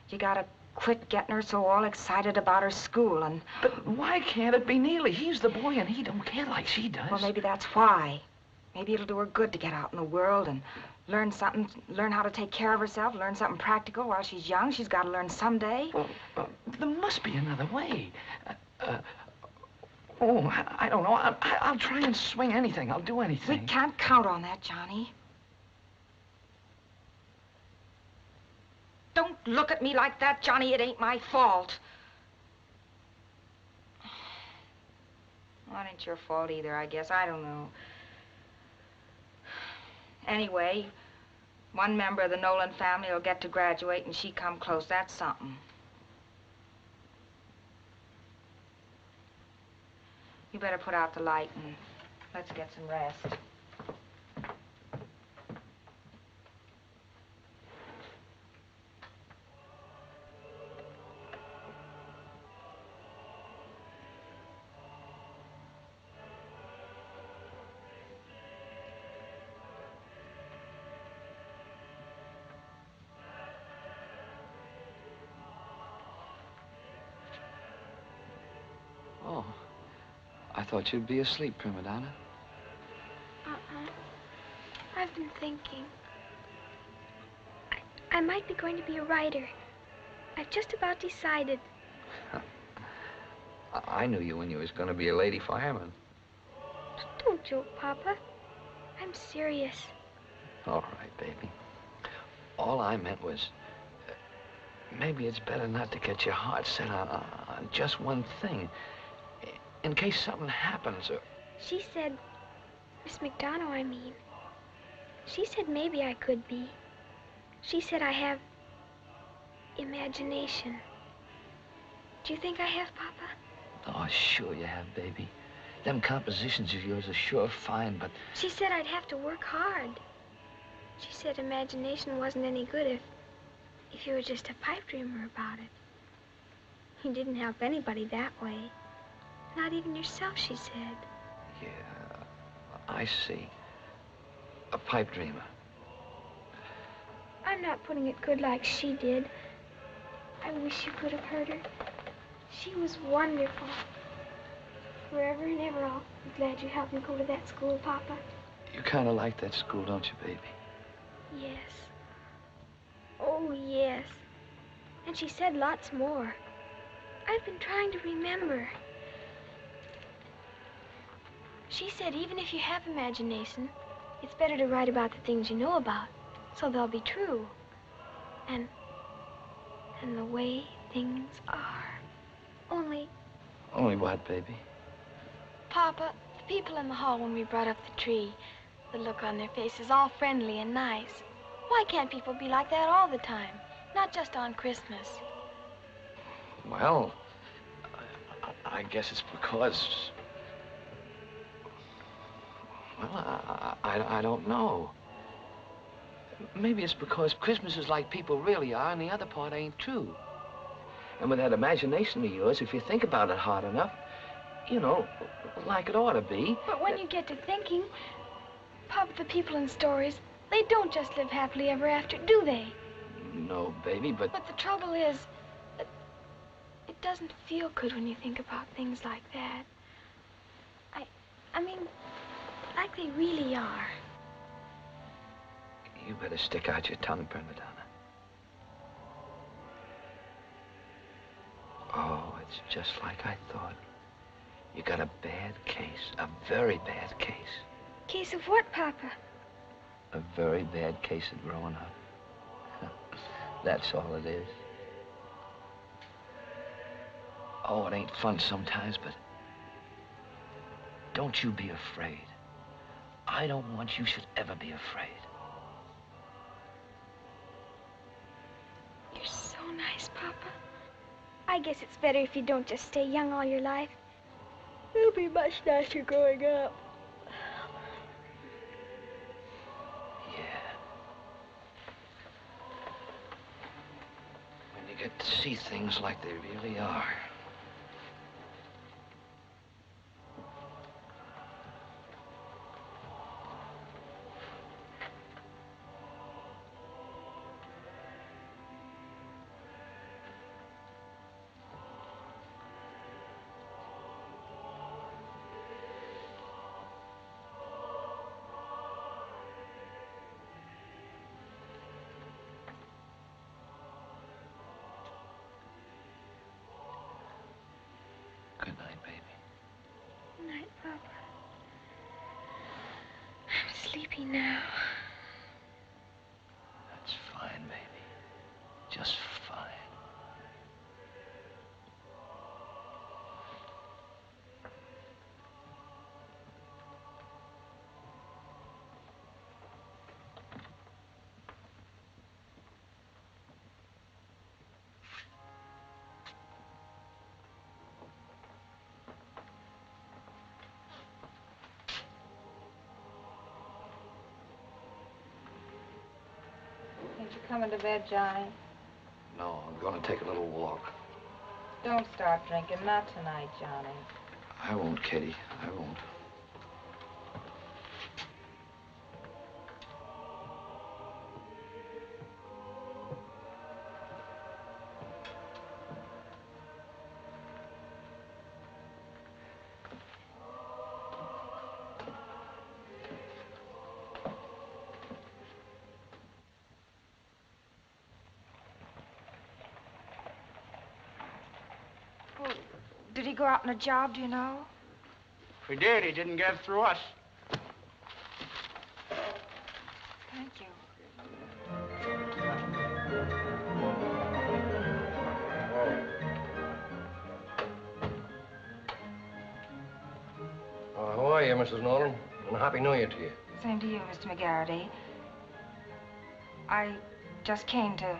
You gotta quit getting her so all excited about her school and... But why can't it be Neeley? He's the boy and he don't care like she does. Well, maybe that's why. Maybe it'll do her good to get out in the world and learn something, learn how to take care of herself, learn something practical while she's young. She's got to learn someday. Well, there must be another way. I don't know. I'll try and swing anything. I'll do anything. We can't count on that, Johnny. Don't look at me like that, Johnny. It ain't my fault. Well, it ain't your fault either, I guess. I don't know. Anyway, one member of the Nolan family will get to graduate and she come close. That's something. You better put out the light and let's get some rest. Oh, I thought you'd be asleep, prima donna. I've been thinking. I might be going to be a writer. I've just about decided. I knew you when you was going to be a lady fireman. Don't joke, Papa. I'm serious. All right, baby. All I meant was, maybe it's better not to get your heart set on just one thing. In case something happens or... She said, Miss McDonough, I mean. She said maybe I could be. She said I have imagination. Do you think I have, Papa? Oh, sure you have, baby. Them compositions of yours are sure fine, but... She said I'd have to work hard. She said imagination wasn't any good if you were just a pipe dreamer about it. You didn't help anybody that way. Not even yourself, she said. Yeah, I see. A pipe dreamer. I'm not putting it good like she did. I wish you could have heard her. She was wonderful. Forever and ever, I'll be glad you helped me go to that school, Papa. You kind of like that school, don't you, baby? Yes. Oh, yes. And she said lots more. I've been trying to remember. She said even if you have imagination, it's better to write about the things you know about, so they'll be true. And the way things are. Only what, baby? Papa, the people in the hall when we brought up the tree, the look on their faces, all friendly and nice. Why can't people be like that all the time? Not just on Christmas. Well, I guess it's because... Well, I don't know. Maybe it's because Christmas is like people really are and the other part ain't true. And with that imagination of yours, if you think about it hard enough, you know, like it ought to be. But when you get to thinking, Papa, the people in stories, they don't just live happily ever after, do they? No, baby, but... But the trouble is, it doesn't feel good when you think about things like that. I mean, like they really are. You better stick out your tongue, prima donna. Oh, it's just like I thought. You got a bad case, a very bad case. Case of what, Papa? A very bad case of growing up. That's all it is. Oh, it ain't fun sometimes, but don't you be afraid. I don't want you should ever be afraid. You're I guess it's better if you don't just stay young all your life. It'll be much nicer growing up. When you get to see things like they really are. Good night, baby. Good night, Papa. I'm sleepy now. That's fine, baby. Just fine. Ain't you coming to bed, Johnny? No, I'm going to take a little walk. Don't start drinking. Not tonight, Johnny. I won't, Kitty. I won't. Did he go out on a job, do you know? If he did, he didn't get through us. Thank you. How are you, Mrs. Nolan? And a happy New Year to you. Same to you, Mr. McGarity. I just came to...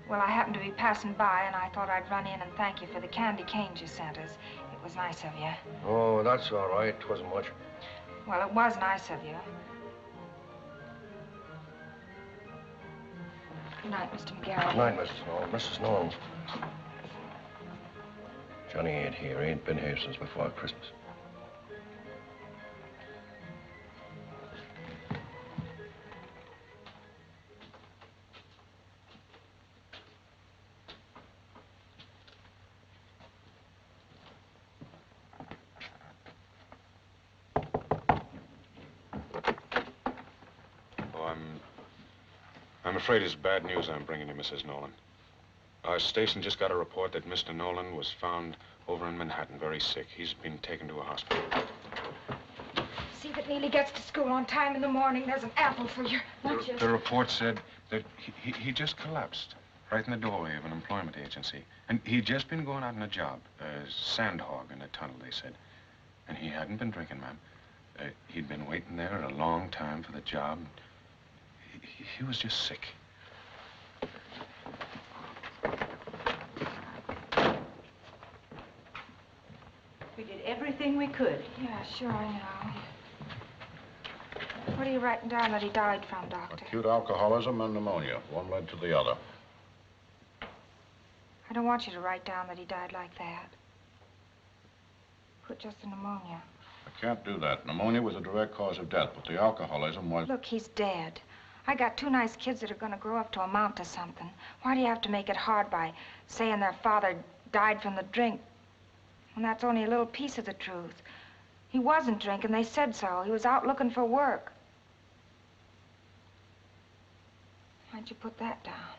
Well, I happened to be passing by, and I thought I'd run in and thank you for the candy canes you sent us. It was nice of you. Oh, that's all right. It wasn't much. Well, it was nice of you. Good night, Mr. McGarity. Good night, Mrs. Nolan. Mrs. Nolan. Johnny ain't here. He ain't been here since before Christmas. I'm afraid it's bad news I'm bringing you, Mrs. Nolan. Our station just got a report that Mr. Nolan was found over in Manhattan, very sick. He's been taken to a hospital. See that Neeley gets to school on time in the morning. There's an apple for your lunches. The report said that he just collapsed right in the doorway of an employment agency. And he'd just been going out on a job, a sand hog in a tunnel, they said. And he hadn't been drinking, ma'am. He'd been waiting there a long time for the job. He was just sick. We did everything we could. Yeah, sure, I know. What are you writing down that he died from, Doctor? Acute alcoholism and pneumonia. One led to the other. I don't want you to write down that he died like that. Put just the pneumonia. I can't do that. Pneumonia was a direct cause of death, but the alcoholism was... Look, he's dead. I got two nice kids that are going to grow up to amount to something. Why do you have to make it hard by saying their father died from the drink? And that's only a little piece of the truth. He wasn't drinking. They said so. He was out looking for work. Why'd you put that down?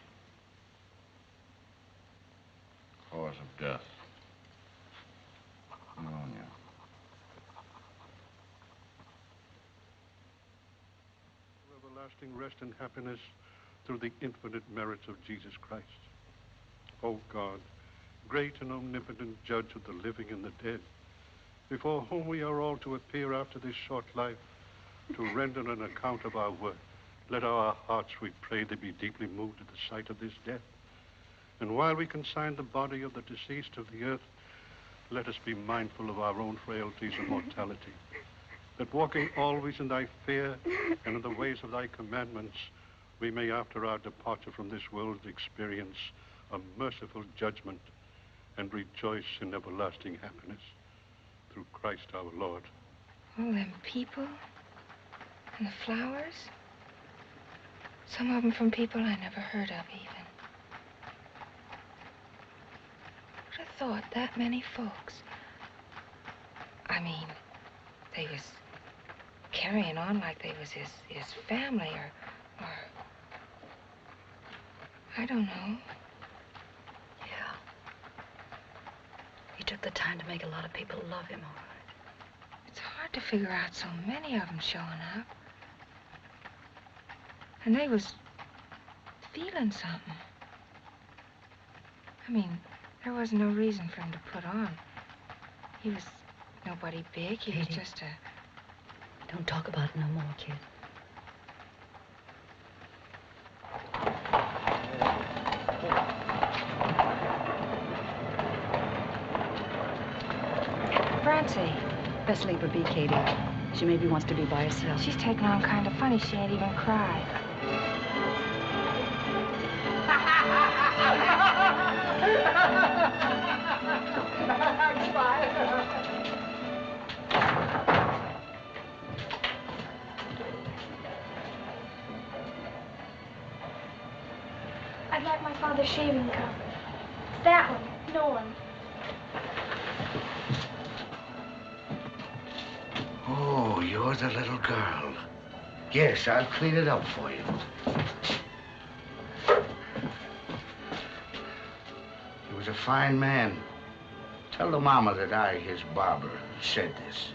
Cause of death. Pneumonia. Everlasting rest and happiness through the infinite merits of Jesus Christ. O God, great and omnipotent judge of the living and the dead, before whom we are all to appear after this short life, to render an account of our work, let our hearts, we pray thee, be deeply moved at the sight of this death, And while we consign the body of the deceased to the earth, let us be mindful of our own frailties and mortality, that walking always in thy fear and in the ways of thy commandments, we may after our departure from this world experience a merciful judgment and rejoice in everlasting happiness. Through Christ our Lord. All them people and the flowers. Some of them from people I never heard of even. Who'd have thought that many folks? I mean, they was carrying on like they was his family or I don't know. Yeah. He took the time to make a lot of people love him, all right. It's hard to figure out so many of them showing up. And they was feeling something. I mean, there wasn't no reason for him to put on. He was nobody big. He was just a... Don't talk about it no more, kid. Francie. Best leave her be, Katie. She maybe wants to be by herself. She's taking on kind of funny. She ain't even cried. That's fine. I'd like my father's shaving cup. It's that one, Nolan. Oh, you're the little girl. Yes, I'll clean it up for you. He was a fine man. Tell the mama that I, his barber, said this.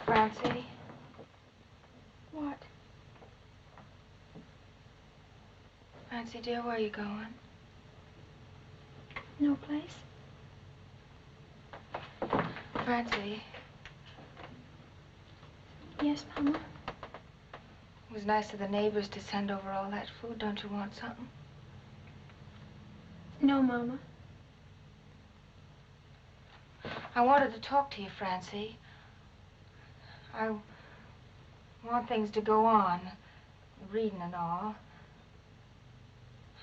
Francie? What? Francie, dear, where are you going? No place. Francie, Yes, Mama? it was nice of the neighbors to send over all that food. Don't you want something? No, Mama. I wanted to talk to you, Francie. I want things to go on, reading and all.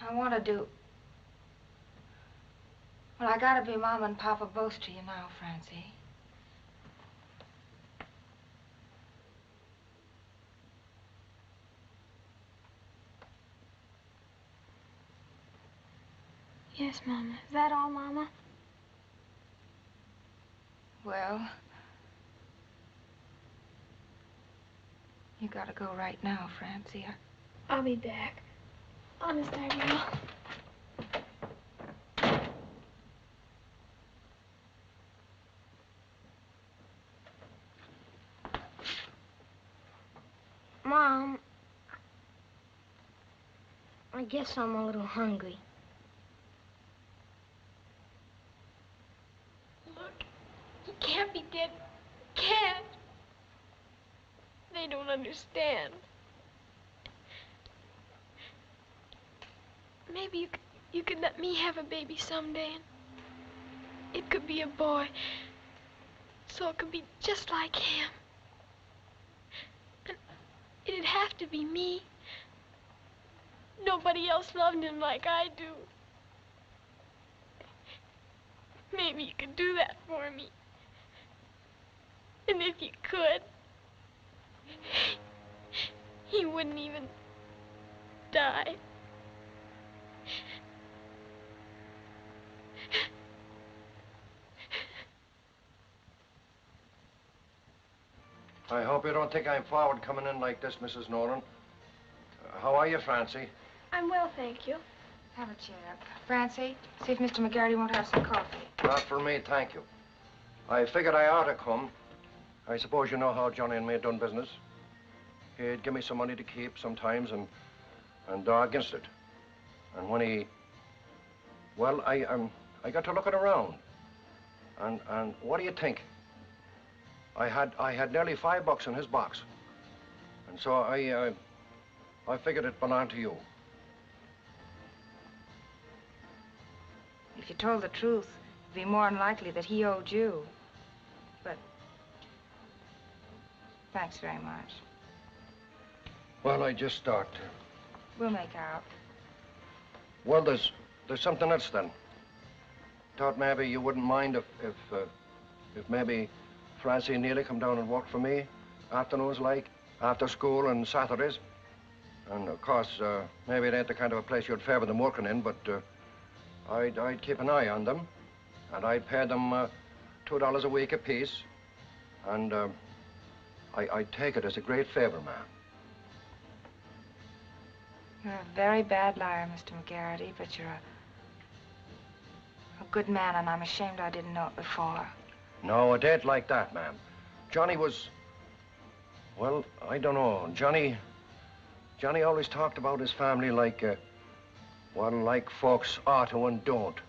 I want to do... Well, I gotta be Mama and Papa both to you now, Francie. Yes, Mama. Is that all, Mama? Well, you gotta go right now, Francie. I'll be back. Honest, I will. Mom, I guess I'm a little hungry. Look, you can't be dead. Can't. They don't understand. Maybe you could let me have a baby someday, and it could be a boy, so it could be just like him. And it'd have to be me. Nobody else loved him like I do. Maybe you could do that for me. And if you could, he wouldn't even die. I hope you don't think I'm forward coming in like this, Mrs. Nolan. How are you, Francie? I'm well, thank you. Have a chair. Francie, see if Mr. McGarity won't have some coffee. Not for me, thank you. I figured I ought to come. I suppose you know how Johnny and me done business. He'd give me some money to keep sometimes and dog against it. And when he... Well, I got to looking around. And what do you think? I had nearly $5 in his box. And so I figured it belonged to you. If you told the truth, it'd be more than likely that he owed you. But thanks very much. Well, I just thought... We'll make out. Well, there's something else then. Thought maybe you wouldn't mind if maybe Francie and Neeley come down and work for me afternoons like, after school and Saturdays. And of course, maybe it ain't the kind of a place you'd favor them working in, but I'd keep an eye on them. And I'd pay them $2 a week apiece. And I'd take it as a great favor, ma'am. You're a very bad liar, Mr. McGarity, but you're a good man, and I'm ashamed I didn't know it before. No, it ain't like that, ma'am. Johnny was... Well, I don't know. Johnny always talked about his family like, well, like folks ought to and don't.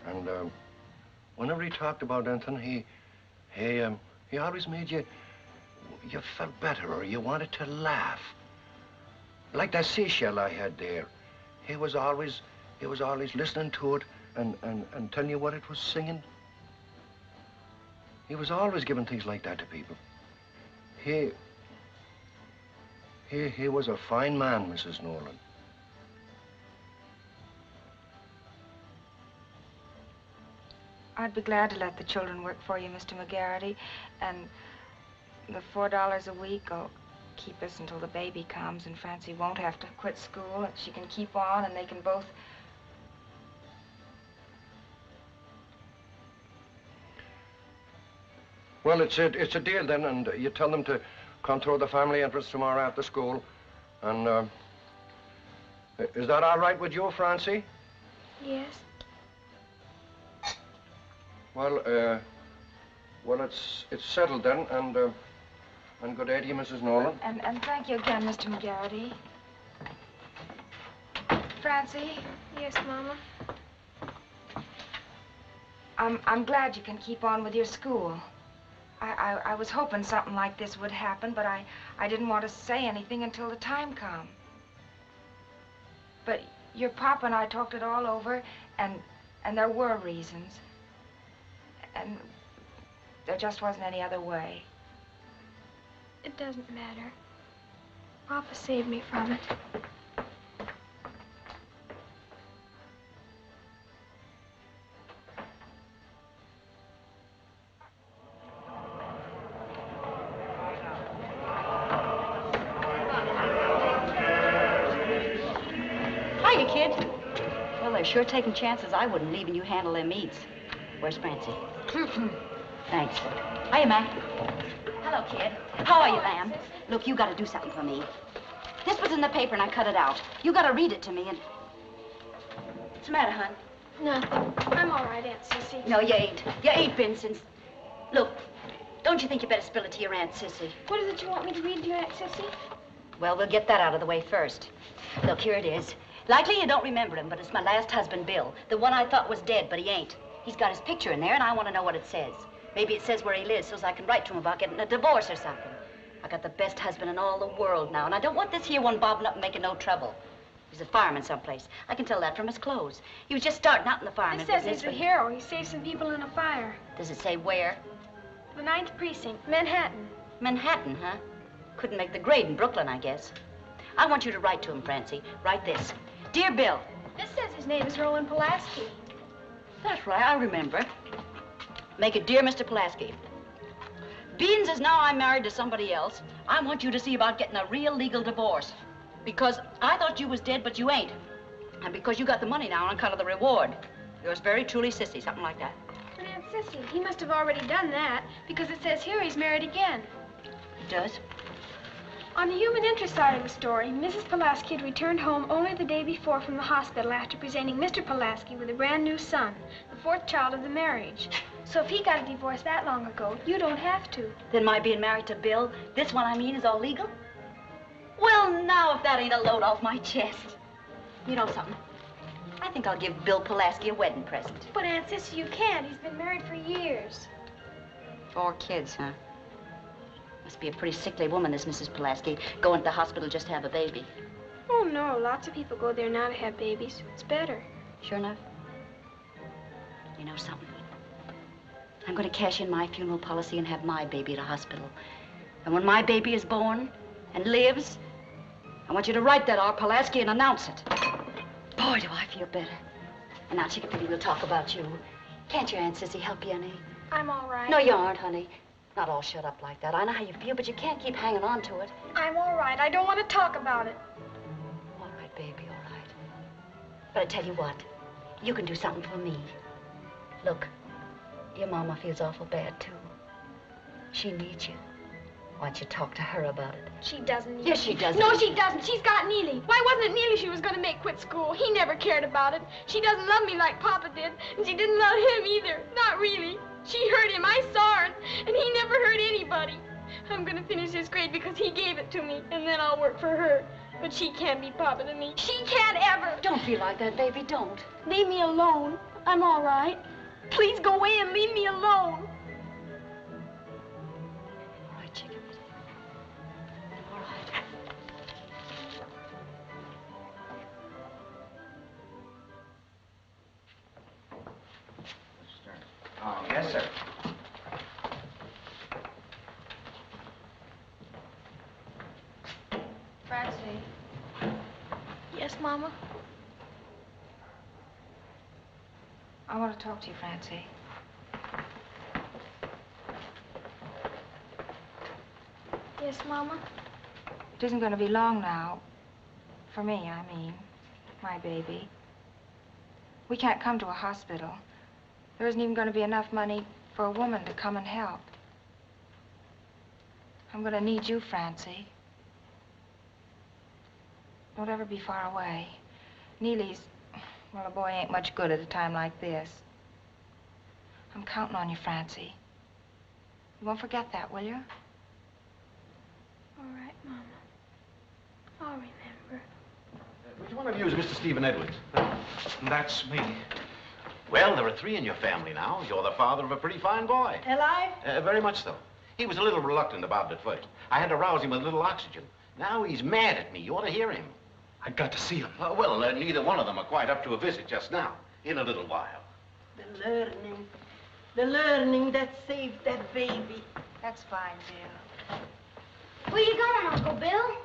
And whenever he talked about anything, he always made you felt better, or you wanted to laugh. Like that seashell I had there. He was always listening to it and telling you what it was singing. He was always giving things like that to people. He was a fine man, Mrs. Nolan. I'd be glad to let the children work for you, Mr. McGarity, and the $4 a week will keep us until the baby comes, and Francie won't have to quit school, and she can keep on, and they can both... Well, it's a deal then, and you tell them to come through the family entrance tomorrow after school. And, is that all right with you, Francie? Yes. Well, it's settled then, and good day to you, Mrs. Nolan. And thank you again, Mr. McGarity. Francie? Yes, Mama? I'm glad you can keep on with your school. I was hoping something like this would happen, but I didn't want to say anything until the time come. But your papa and I talked it all over, and there were reasons. And there just wasn't any other way. It doesn't matter. Papa saved me from it. Hiya, kid. Well, they're sure taking chances I wouldn't leaving you handle them meats. Where's Francie? Thanks. Hiya, Mac. Hello, kid. How are you, lamb? Look, you gotta do something for me. This was in the paper and I cut it out. You gotta read it to me and... What's the matter, hon? Nothing. I'm all right, Aunt Sissy. No, you ain't. You ain't been since... Look, don't you think you better spill it to your Aunt Sissy? What is it you want me to read to your Aunt Sissy? Well, we'll get that out of the way first. Look, here it is. Likely you don't remember him, but it's my last husband, Bill. The one I thought was dead, but he ain't. He's got his picture in there, and I want to know what it says. Maybe it says where he lives, so I can write to him about getting a divorce or something. I got the best husband in all the world now, and I don't want this here one bobbing up and making no trouble. He's a fireman someplace. I can tell that from his clothes. He was just starting out in the fireman It says business. he's a hero. He saved some people in a fire. Does it say where? The 9th Precinct, Manhattan. Manhattan, huh? Couldn't make the grade in Brooklyn, I guess. I want you to write to him, Francie. Write this. Dear Bill. This says his name is Roland Pulaski. That's right, I remember. Make it Dear Mr. Pulaski. Beans is now I'm married to somebody else. I want you to see about getting a real legal divorce. Because I thought you was dead, but you ain't. And because you got the money now on account of the reward. Yours very truly, Sissy, something like that. But Aunt Sissy, he must have already done that, because it says here he's married again. It does? On the human interest side of the story, Mrs. Pulaski had returned home only the day before from the hospital after presenting Mr. Pulaski with a brand new son, the fourth child of the marriage. So if he got a divorce that long ago, you don't have to. Then my being married to Bill, this one I mean, is all legal? Well, now if that ain't a load off my chest. You know something? I think I'll give Bill Pulaski a wedding present. But Aunt Sissy, you can't. He's been married for years. 4 kids, huh? Must be a pretty sickly woman, this Mrs. Pulaski, going to the hospital just to have a baby. Oh, no. Lots of people go there now to have babies. It's better. Sure enough? You know something? I'm going to cash in my funeral policy and have my baby at a hospital. And when my baby is born and lives, I want you to write that R. Pulaski and announce it. Boy, do I feel better. And now, Chickapilly, we'll talk about you. Can't your Aunt Sissy help you any? I'm all right. No, you aren't, honey. Not all shut up like that. I know how you feel, but you can't keep hanging on to it. I'm all right. I don't want to talk about it. All right, baby, all right. But I tell you what, you can do something for me. Look, your mama feels awful bad, too. She needs you. Why don't you talk to her about it? She doesn't need Yes, she does. No, she doesn't. She's got Neeley. Why wasn't it Neeley she was going to make quit school? He never cared about it. She doesn't love me like Papa did, and she didn't love him either. Not really. She hurt him. I saw her, and he never hurt anybody. I'm going to finish this grade because he gave it to me, and then I'll work for her. But she can't be Papa to me. She can't ever. Don't feel like that, baby. Don't. Leave me alone. I'm all right. Please go away and leave me alone. All right, Chicken. All right. Oh, yes, sir. Francie. Yes, Mama? I want to talk to you, Francie. Yes, Mama? It isn't going to be long now. For me, I mean. My baby. We can't come to a hospital. There isn't even going to be enough money for a woman to come and help. I'm going to need you, Francie. Don't ever be far away. Neeley's, well, a boy ain't much good at a time like this. I'm counting on you, Francie. You won't forget that, will you? All right, Mama. I'll remember. Which one of you is Mr. Stephen Edwards? That's me. Well, there are 3 in your family now. You're the father of a pretty fine boy. Alive? Very much so. He was a little reluctant about it at first. I had to rouse him with a little oxygen. Now he's mad at me. You ought to hear him. I've got to see him. Well, neither one of them are quite up to a visit just now. In a little while. The learning that saved that baby. That's fine, Bill. Where you going, Uncle Bill?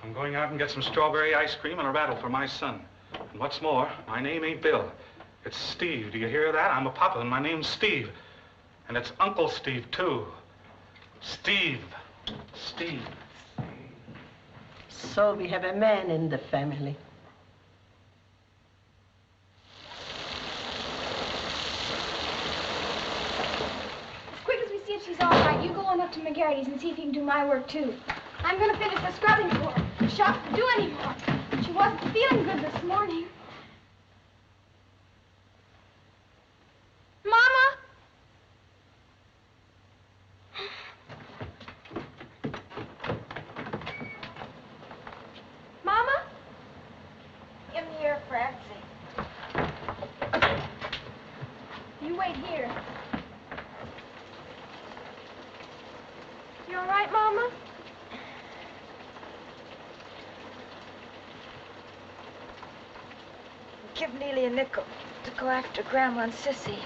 I'm going out and get some strawberry ice cream and a rattle for my son. And what's more, my name ain't Bill. It's Steve. Do you hear that? I'm a papa, and my name's Steve. And it's Uncle Steve, too. Steve. Steve. So we have a man in the family. As quick as we see if she's all right, you go on up to McGarity's and see if you can do my work, too. I'm going to finish the scrubbing for her. The shop to do anymore. She wasn't feeling good this morning. Mama? Mama? Give me your Francie. You wait here. You all right, Mama? Give Neeley a nickel to go after Grandma and Sissy.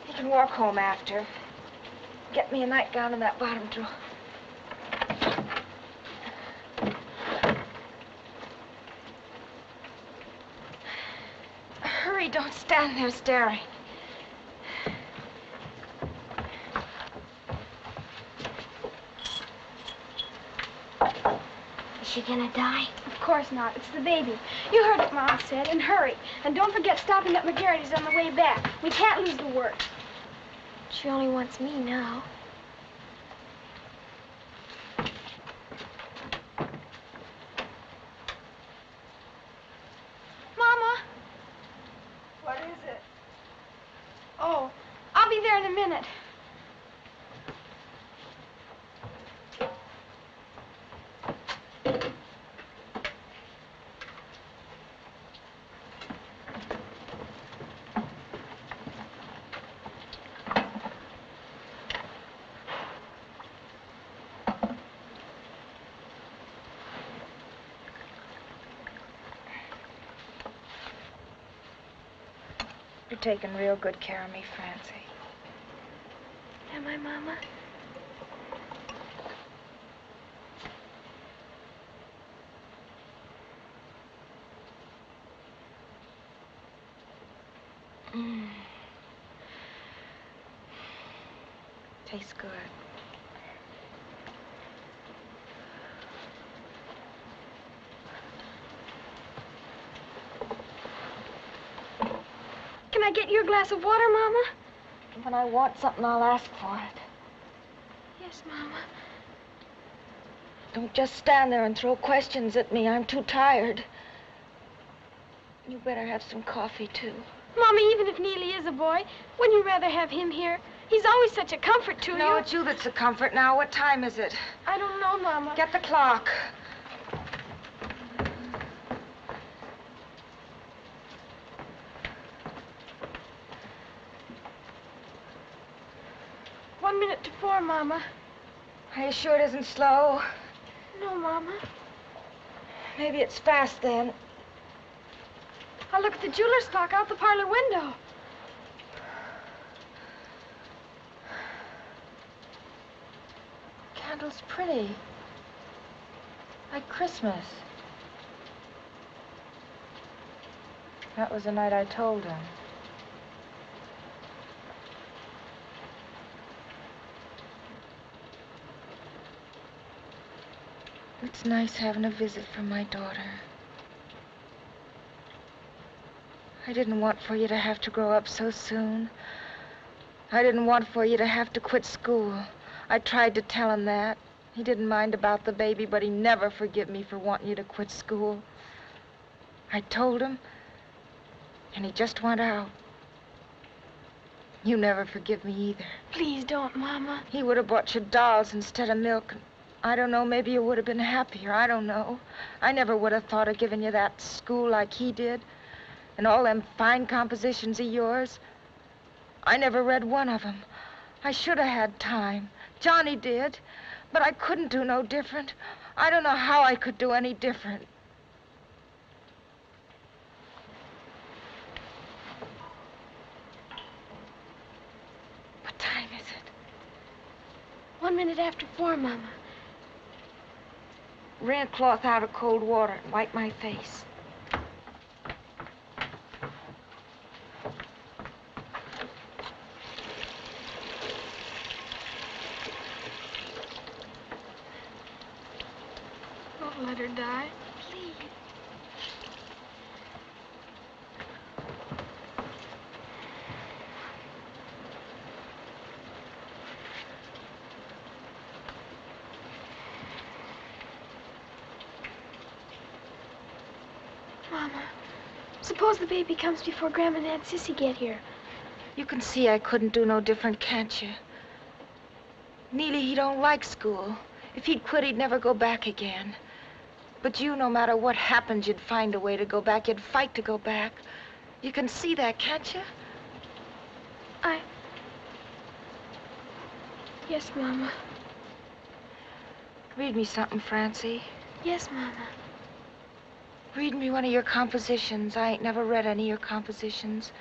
He can walk home after. Get me a nightgown in that bottom drawer. Hurry, don't stand there staring. Is she gonna die? Of course not. It's the baby. You heard what Mom said, and hurry. And don't forget stopping at McGarity's on the way back. We can't lose the work. She only wants me now. a minute. You're taking real good care of me, Francie. Am I, Mama? Tastes good. Can I get you a glass of water, Mama? When I want something, I'll ask for it. Yes, Mama. Don't just stand there and throw questions at me. I'm too tired. You better have some coffee, too. Mommy, even if Neeley is a boy, wouldn't you rather have him here? He's always such a comfort to you. No, it's you that's a comfort now. What time is it? I don't know, Mama. Get the clock. One minute to 4, Mama. Are you sure it isn't slow? No, Mama. Maybe it's fast, then. I'll look at the jeweler's clock out the parlor window. Candle's pretty. Like Christmas. That was the night I told him. It's nice having a visit from my daughter. I didn't want for you to have to grow up so soon. I didn't want for you to have to quit school. I tried to tell him that. He didn't mind about the baby, but he never forgave me for wanting you to quit school. I told him, and he just went out. You never forgive me either. Please don't, Mama. He would have bought you dolls instead of milk. I don't know, maybe you would have been happier. I don't know. I never would have thought of giving you that school like he did. And all them fine compositions of yours. I never read one of them. I should have had time. Johnny did. But I couldn't do no different. I don't know how I could do any different. What time is it? 1 minute after 4, Mama. Wring a cloth out of cold water and wipe my face. Don't let her die, please. Mama, suppose the baby comes before Grandma and Aunt Sissy get here. You can see I couldn't do no different, can't you? Neeley, he don't like school. If he'd quit, he'd never go back again. But you, no matter what happened, you'd find a way to go back. You'd fight to go back. You can see that, can't you? Yes, Mama. Read me something, Francie. Yes, Mama. Read me one of your compositions. I ain't never read any of your compositions.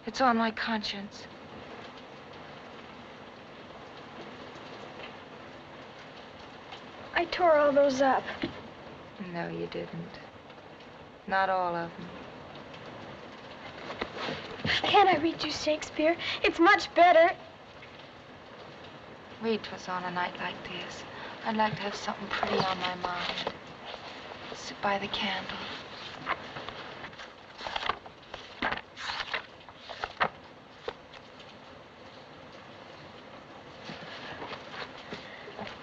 It's on my conscience. I tore all those up. No, you didn't. Not all of them. Can't I read you Shakespeare? It's much better. Read 'twas on a night like this. I'd like to have something pretty on my mind. Sit by the candle.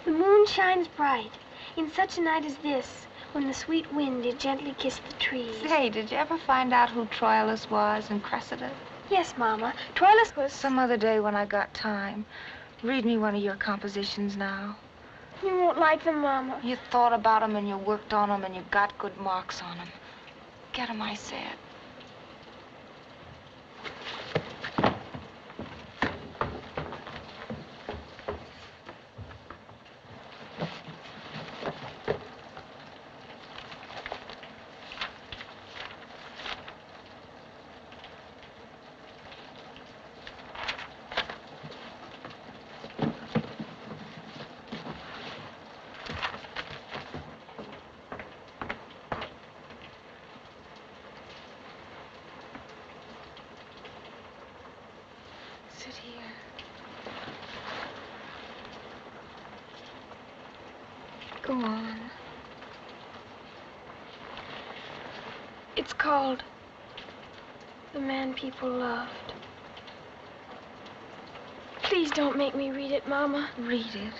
The moon shines bright in such a night as this, when the sweet wind did gently kiss the trees. Say, did you ever find out who Troilus was and Cressida? Yes, Mama. Troilus was... Some other day when I got time. Read me one of your compositions now. You won't like them, Mama. You thought about them and you worked on them and you got good marks on them. Get them, I said. Sit here. Go on. It's called The Man People Loved. Please don't make me read it, Mama. Read it.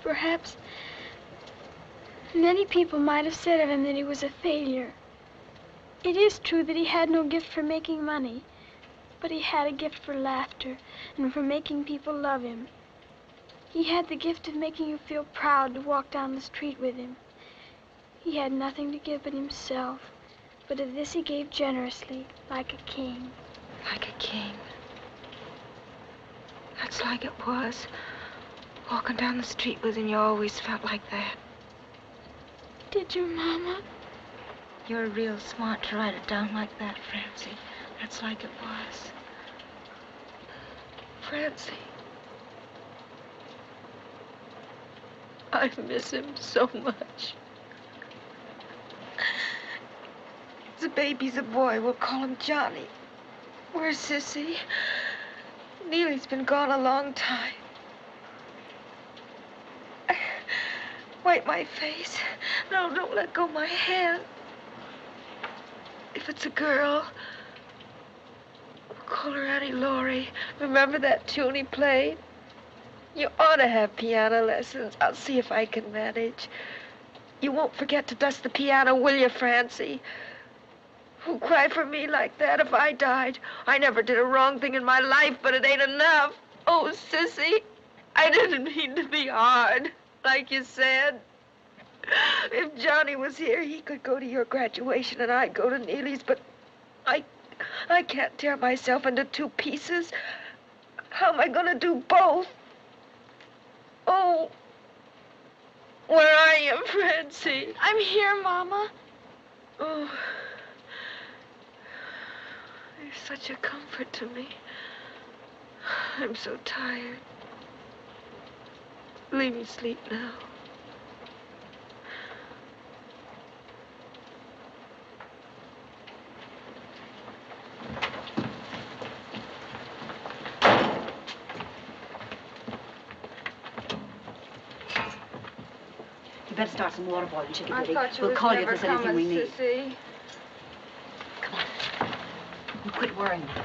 Perhaps many people might have said of him that he was a failure. It is true that he had no gift for making money, but he had a gift for laughter and for making people love him. He had the gift of making you feel proud to walk down the street with him. He had nothing to give but himself, but of this he gave generously, like a king. Like a king. That's like it was. Walking down the street with him, you always felt like that. Did you, Mama? You're real smart to write it down like that, Francie. That's like it was. Francie. I miss him so much. The baby's a boy. We'll call him Johnny. Where's Sissy? Neeley's been gone a long time. Wipe my face. No, don't let go my hand. If it's a girl, we'll call her Auntie Laurie. Remember that tune he played? You ought to have piano lessons. I'll see if I can manage. You won't forget to dust the piano, will you, Francie? Who'd cry for me like that if I died? I never did a wrong thing in my life, but it ain't enough. Oh, Sissy, I didn't mean to be hard, like you said. If Johnny was here, he could go to your graduation and I'd go to Neeley's, but I can't tear myself into two pieces. How am I going to do both? Oh, where are you, Francie? I'm here, Mama. Oh, you're such a comfort to me. I'm so tired. Leave me sleep now. You better start some water boiling, Chicken I Diddy. thought you We'll was call you never if there's anything we coming, need. Sissy. Come on. You quit worrying now.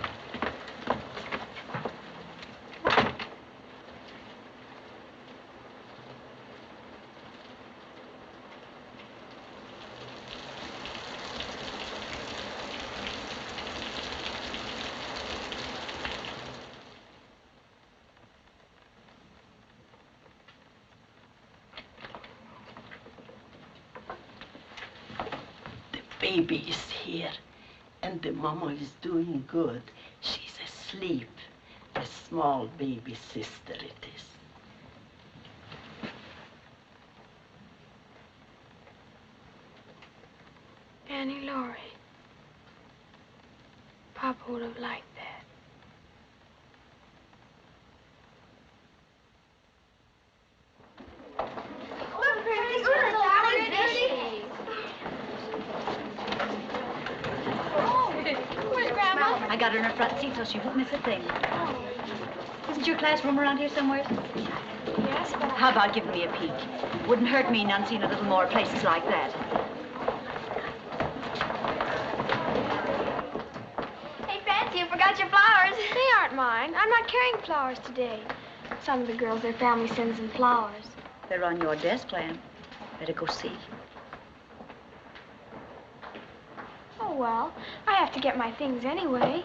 Baby is here, and the mama is doing good. She's asleep. A small baby sister it is. Annie Laurie. Papa would have liked that. Where's Grandma? I got her in her front seat so she won't miss a thing. Isn't your classroom around here somewhere? Yes, but How about giving me a peek? Wouldn't hurt me none seeing a little more places like that. Hey, Francie, you forgot your flowers. They aren't mine. I'm not carrying flowers today. Some of the girls, their family sends them flowers. They're on your desk, Lan. Better go see. Oh, Oh, well, I have to get my things anyway.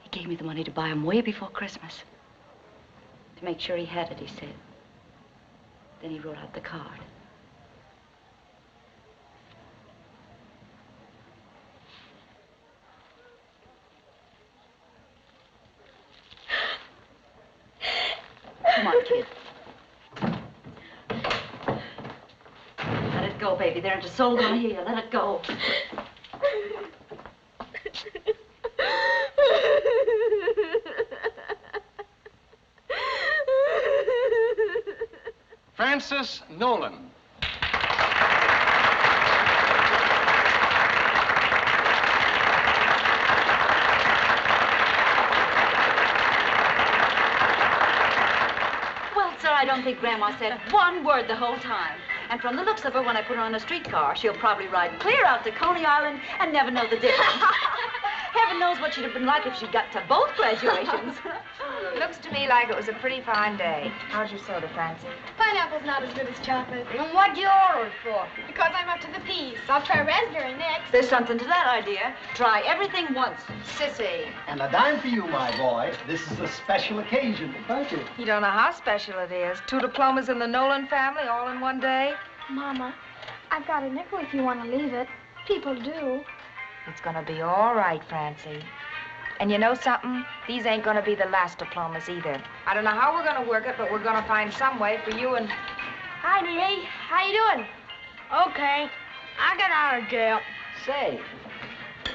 He gave me the money to buy him way before Christmas. To make sure he had it, he said. Then he wrote out the card. Come on, kid. Let it go, baby. There ain't a soul gonna hear. Let it go. Francis Nolan. Well, sir, I don't think Grandma said one word the whole time. And from the looks of her, when I put her on a streetcar, she'll probably ride clear out to Coney Island and never know the difference. Heaven knows what she'd have been like if she'd got to both graduations. Looks to me like it was a pretty fine day. How's your soda, Francie? Pineapple's not as good as chocolate. And what'd you order it for? Because I'm up to the piece. I'll try raspberry next. There's something to that idea. Try everything once. Sissy. And a dime for you, my boy. This is a special occasion. Thank you. You don't know how special it is. 2 diplomas in the Nolan family all in one day. Mama, I've got a nickel if you want to leave it. People do. It's gonna be all right, Francie. And you know something? These ain't gonna be the last diplomas either. I don't know how we're gonna work it, but we're gonna find some way for you and... Hi, Neeley. How you doing? Okay. I got out of jail. Say,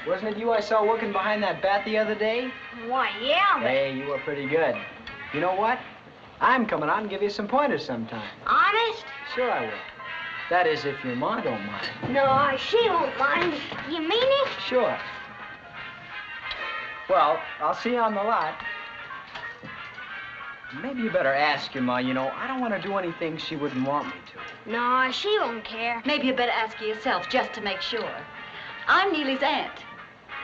wasn't it you I saw working behind that bat the other day? Why, yeah, but... Hey, you were pretty good. You know what? I'm coming out and give you some pointers sometime. Honest? Sure I will. That is, if your ma don't mind. No, she won't mind. You mean it? Sure. Well, I'll see you on the lot. Maybe you better ask your ma. You know, I don't want to do anything she wouldn't want me to. No, she won't care. Maybe you better ask her yourself, just to make sure. I'm Neely's aunt.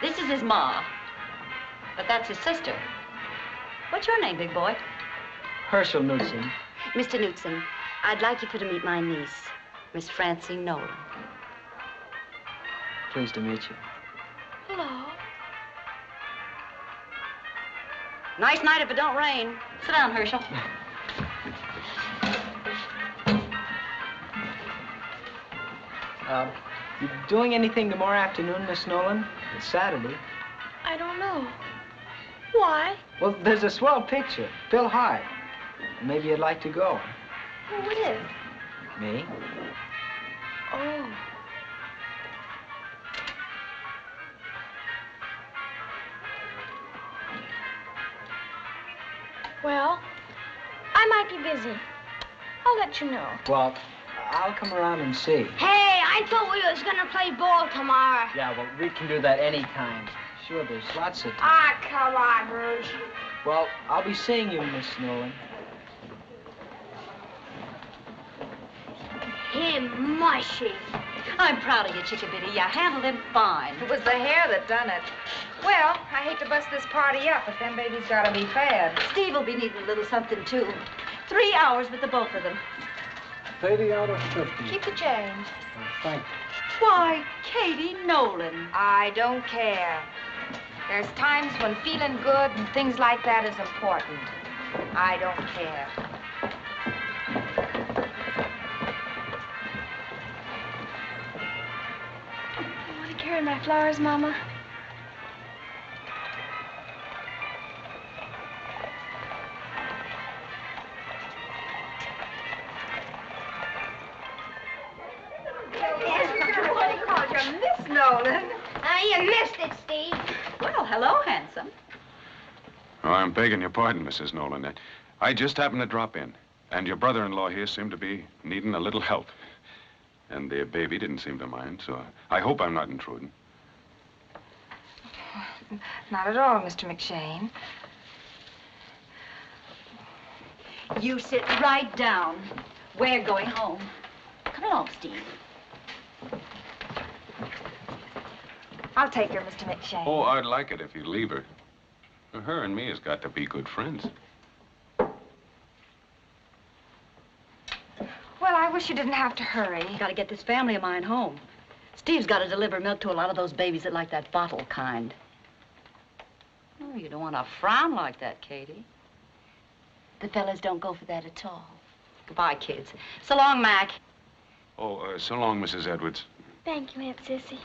This is his ma. But that's his sister. What's your name, big boy? Herschel Knudsen. Mr. Knudsen, I'd like you to meet my niece, Miss Francie Nolan. Pleased to meet you. Hello. Nice night if it don't rain. Sit down, Herschel. You doing anything tomorrow afternoon, Miss Nolan? It's Saturday. I don't know. Why? Well, there's a swell picture. Bill Hart. Maybe you'd like to go. Who is? Me? Oh. Well, I might be busy. I'll let you know. Well, I'll come around and see. Hey, I thought we was gonna play ball tomorrow. Yeah, well, we can do that anytime. Sure, there's lots of time. Ah, come on, Rouge. Well, I'll be seeing you, Miss Nolan. Him mushy. I'm proud of you, Chickabiddy. You handled him fine. It was the hair that done it. Well, I hate to bust this party up, but them babies gotta be fed. Steve will be needing a little something, too. 3 hours with the both of them. 30 out of 50. Keep the change. Thank you. Why, Katie Nolan. I don't care. There's times when feeling good and things like that is important. I don't care. You want to carry my flowers, Mama? Miss Nolan. You missed it, Steve. Well, hello, handsome. Oh, I'm begging your pardon, Mrs. Nolan. I just happened to drop in, and your brother-in-law here seemed to be needing a little help. And the baby didn't seem to mind, so I hope I'm not intruding. Not at all, Mr. McShane. You sit right down. We're going home. Come along, Steve. I'll take her, Mr. McShane. Oh, I'd like it if you'd leave her. Her and me has got to be good friends. Well, I wish you didn't have to hurry. Got to get this family of mine home. Steve's got to deliver milk to a lot of those babies that like that bottle kind. Oh, you don't want to frown like that, Katie. The fellas don't go for that at all. Goodbye, kids. So long, Mac. Oh, so long, Mrs. Edwards. Thank you, Aunt Sissy.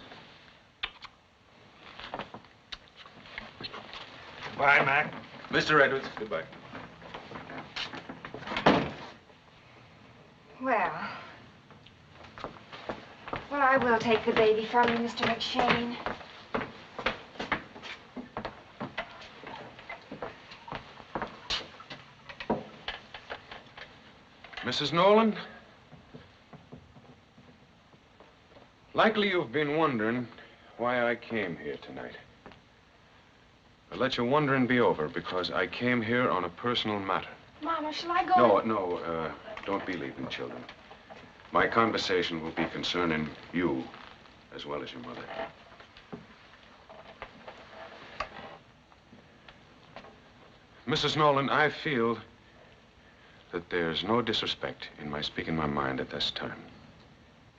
Bye, Mac. Mr. Edwards, goodbye. Well, I will take the baby from you, Mr. McShane. Mrs. Nolan? Likely you've been wondering why I came here tonight. But let your wondering be over, because I came here on a personal matter. Mama, shall I go? No, don't be leaving, children. My conversation will be concerning you as well as your mother. Mrs. Nolan, I feel that there's no disrespect in my speaking my mind at this time.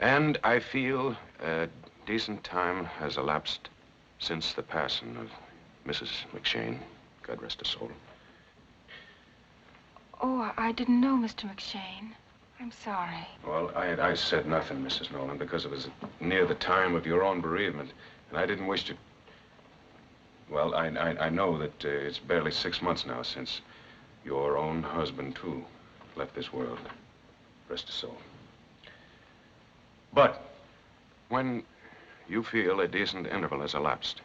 And I feel a decent time has elapsed since the passing of Mrs. McShane, God rest her soul. Oh, I didn't know, Mr. McShane. I'm sorry. Well, I said nothing, Mrs. Nolan, because it was near the time of your own bereavement, and I didn't wish to... Well, I know that it's barely 6 months now since your own husband, too, left this world. Rest his soul. But when you feel a decent interval has elapsed,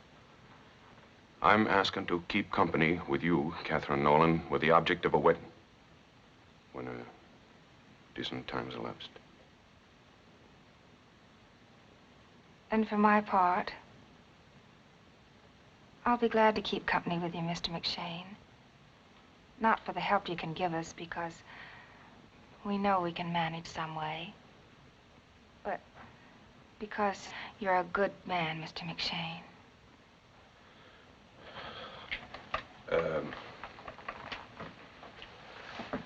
I'm asking to keep company with you, Catherine Nolan, with the object of a wedding. When a decent time has elapsed. And for my part, I'll be glad to keep company with you, Mr. McShane. Not for the help you can give us, because we know we can manage some way. But because you're a good man, Mr. McShane.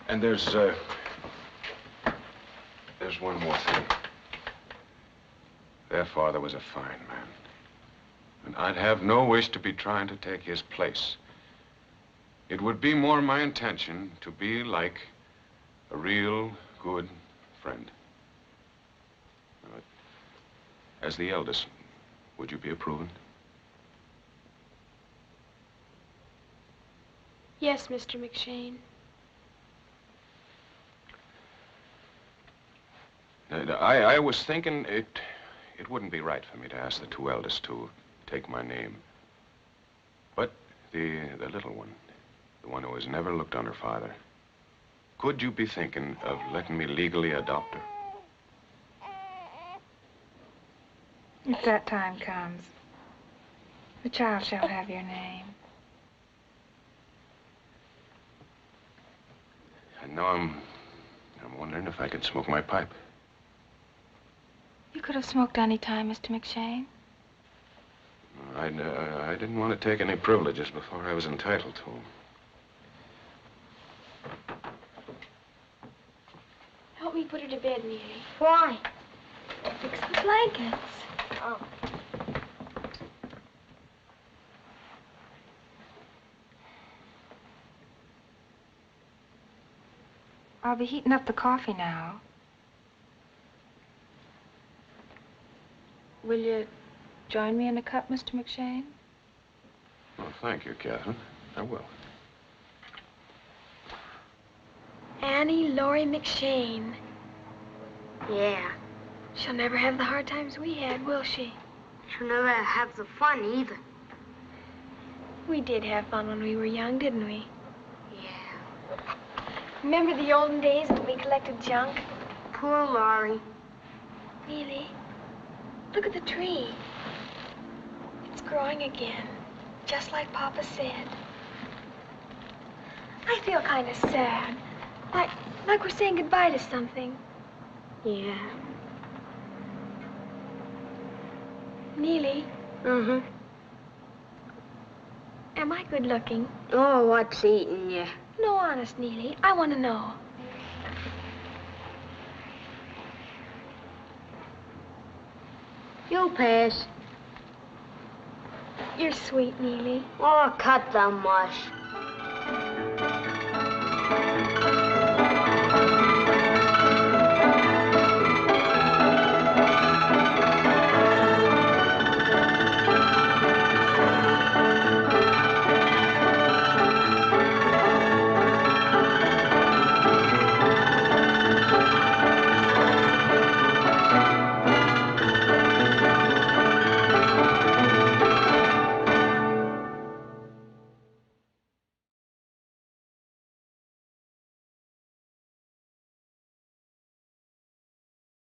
And there's one more thing. Their father was a fine man. And I'd have no wish to be trying to take his place. It would be more my intention to be like a real good friend. As the eldest, would you be approving? Yes, Mr. McShane. I was thinking it wouldn't be right for me to ask the two eldest to take my name. But the little one, the one who has never looked on her father, could you be thinking of letting me legally adopt her? If that time comes, the child shall have your name. And now I'm wondering if I could smoke my pipe. You could have smoked any time, Mr. McShane. I didn't want to take any privileges before I was entitled to them. Help me put her to bed, Neeley. Why? Fix the blankets. Oh. I'll be heating up the coffee now. Will you join me in a cup, Mr. McShane? Well, thank you, Catherine. I will. Annie Laurie McShane. Yeah. She'll never have the hard times we had, will she? She'll never have the fun either. We did have fun when we were young, didn't we? Yeah. Remember the olden days when we collected junk? Poor Laurie. Neeley, look at the tree. It's growing again, just like Papa said. I feel kind of sad. Like we're saying goodbye to something. Yeah. Neeley. Mm-hmm. Am I good looking? Oh, what's eating you? No, honest, Neeley. I want to know. You pass. You're sweet, Neeley. Oh, cut the mush.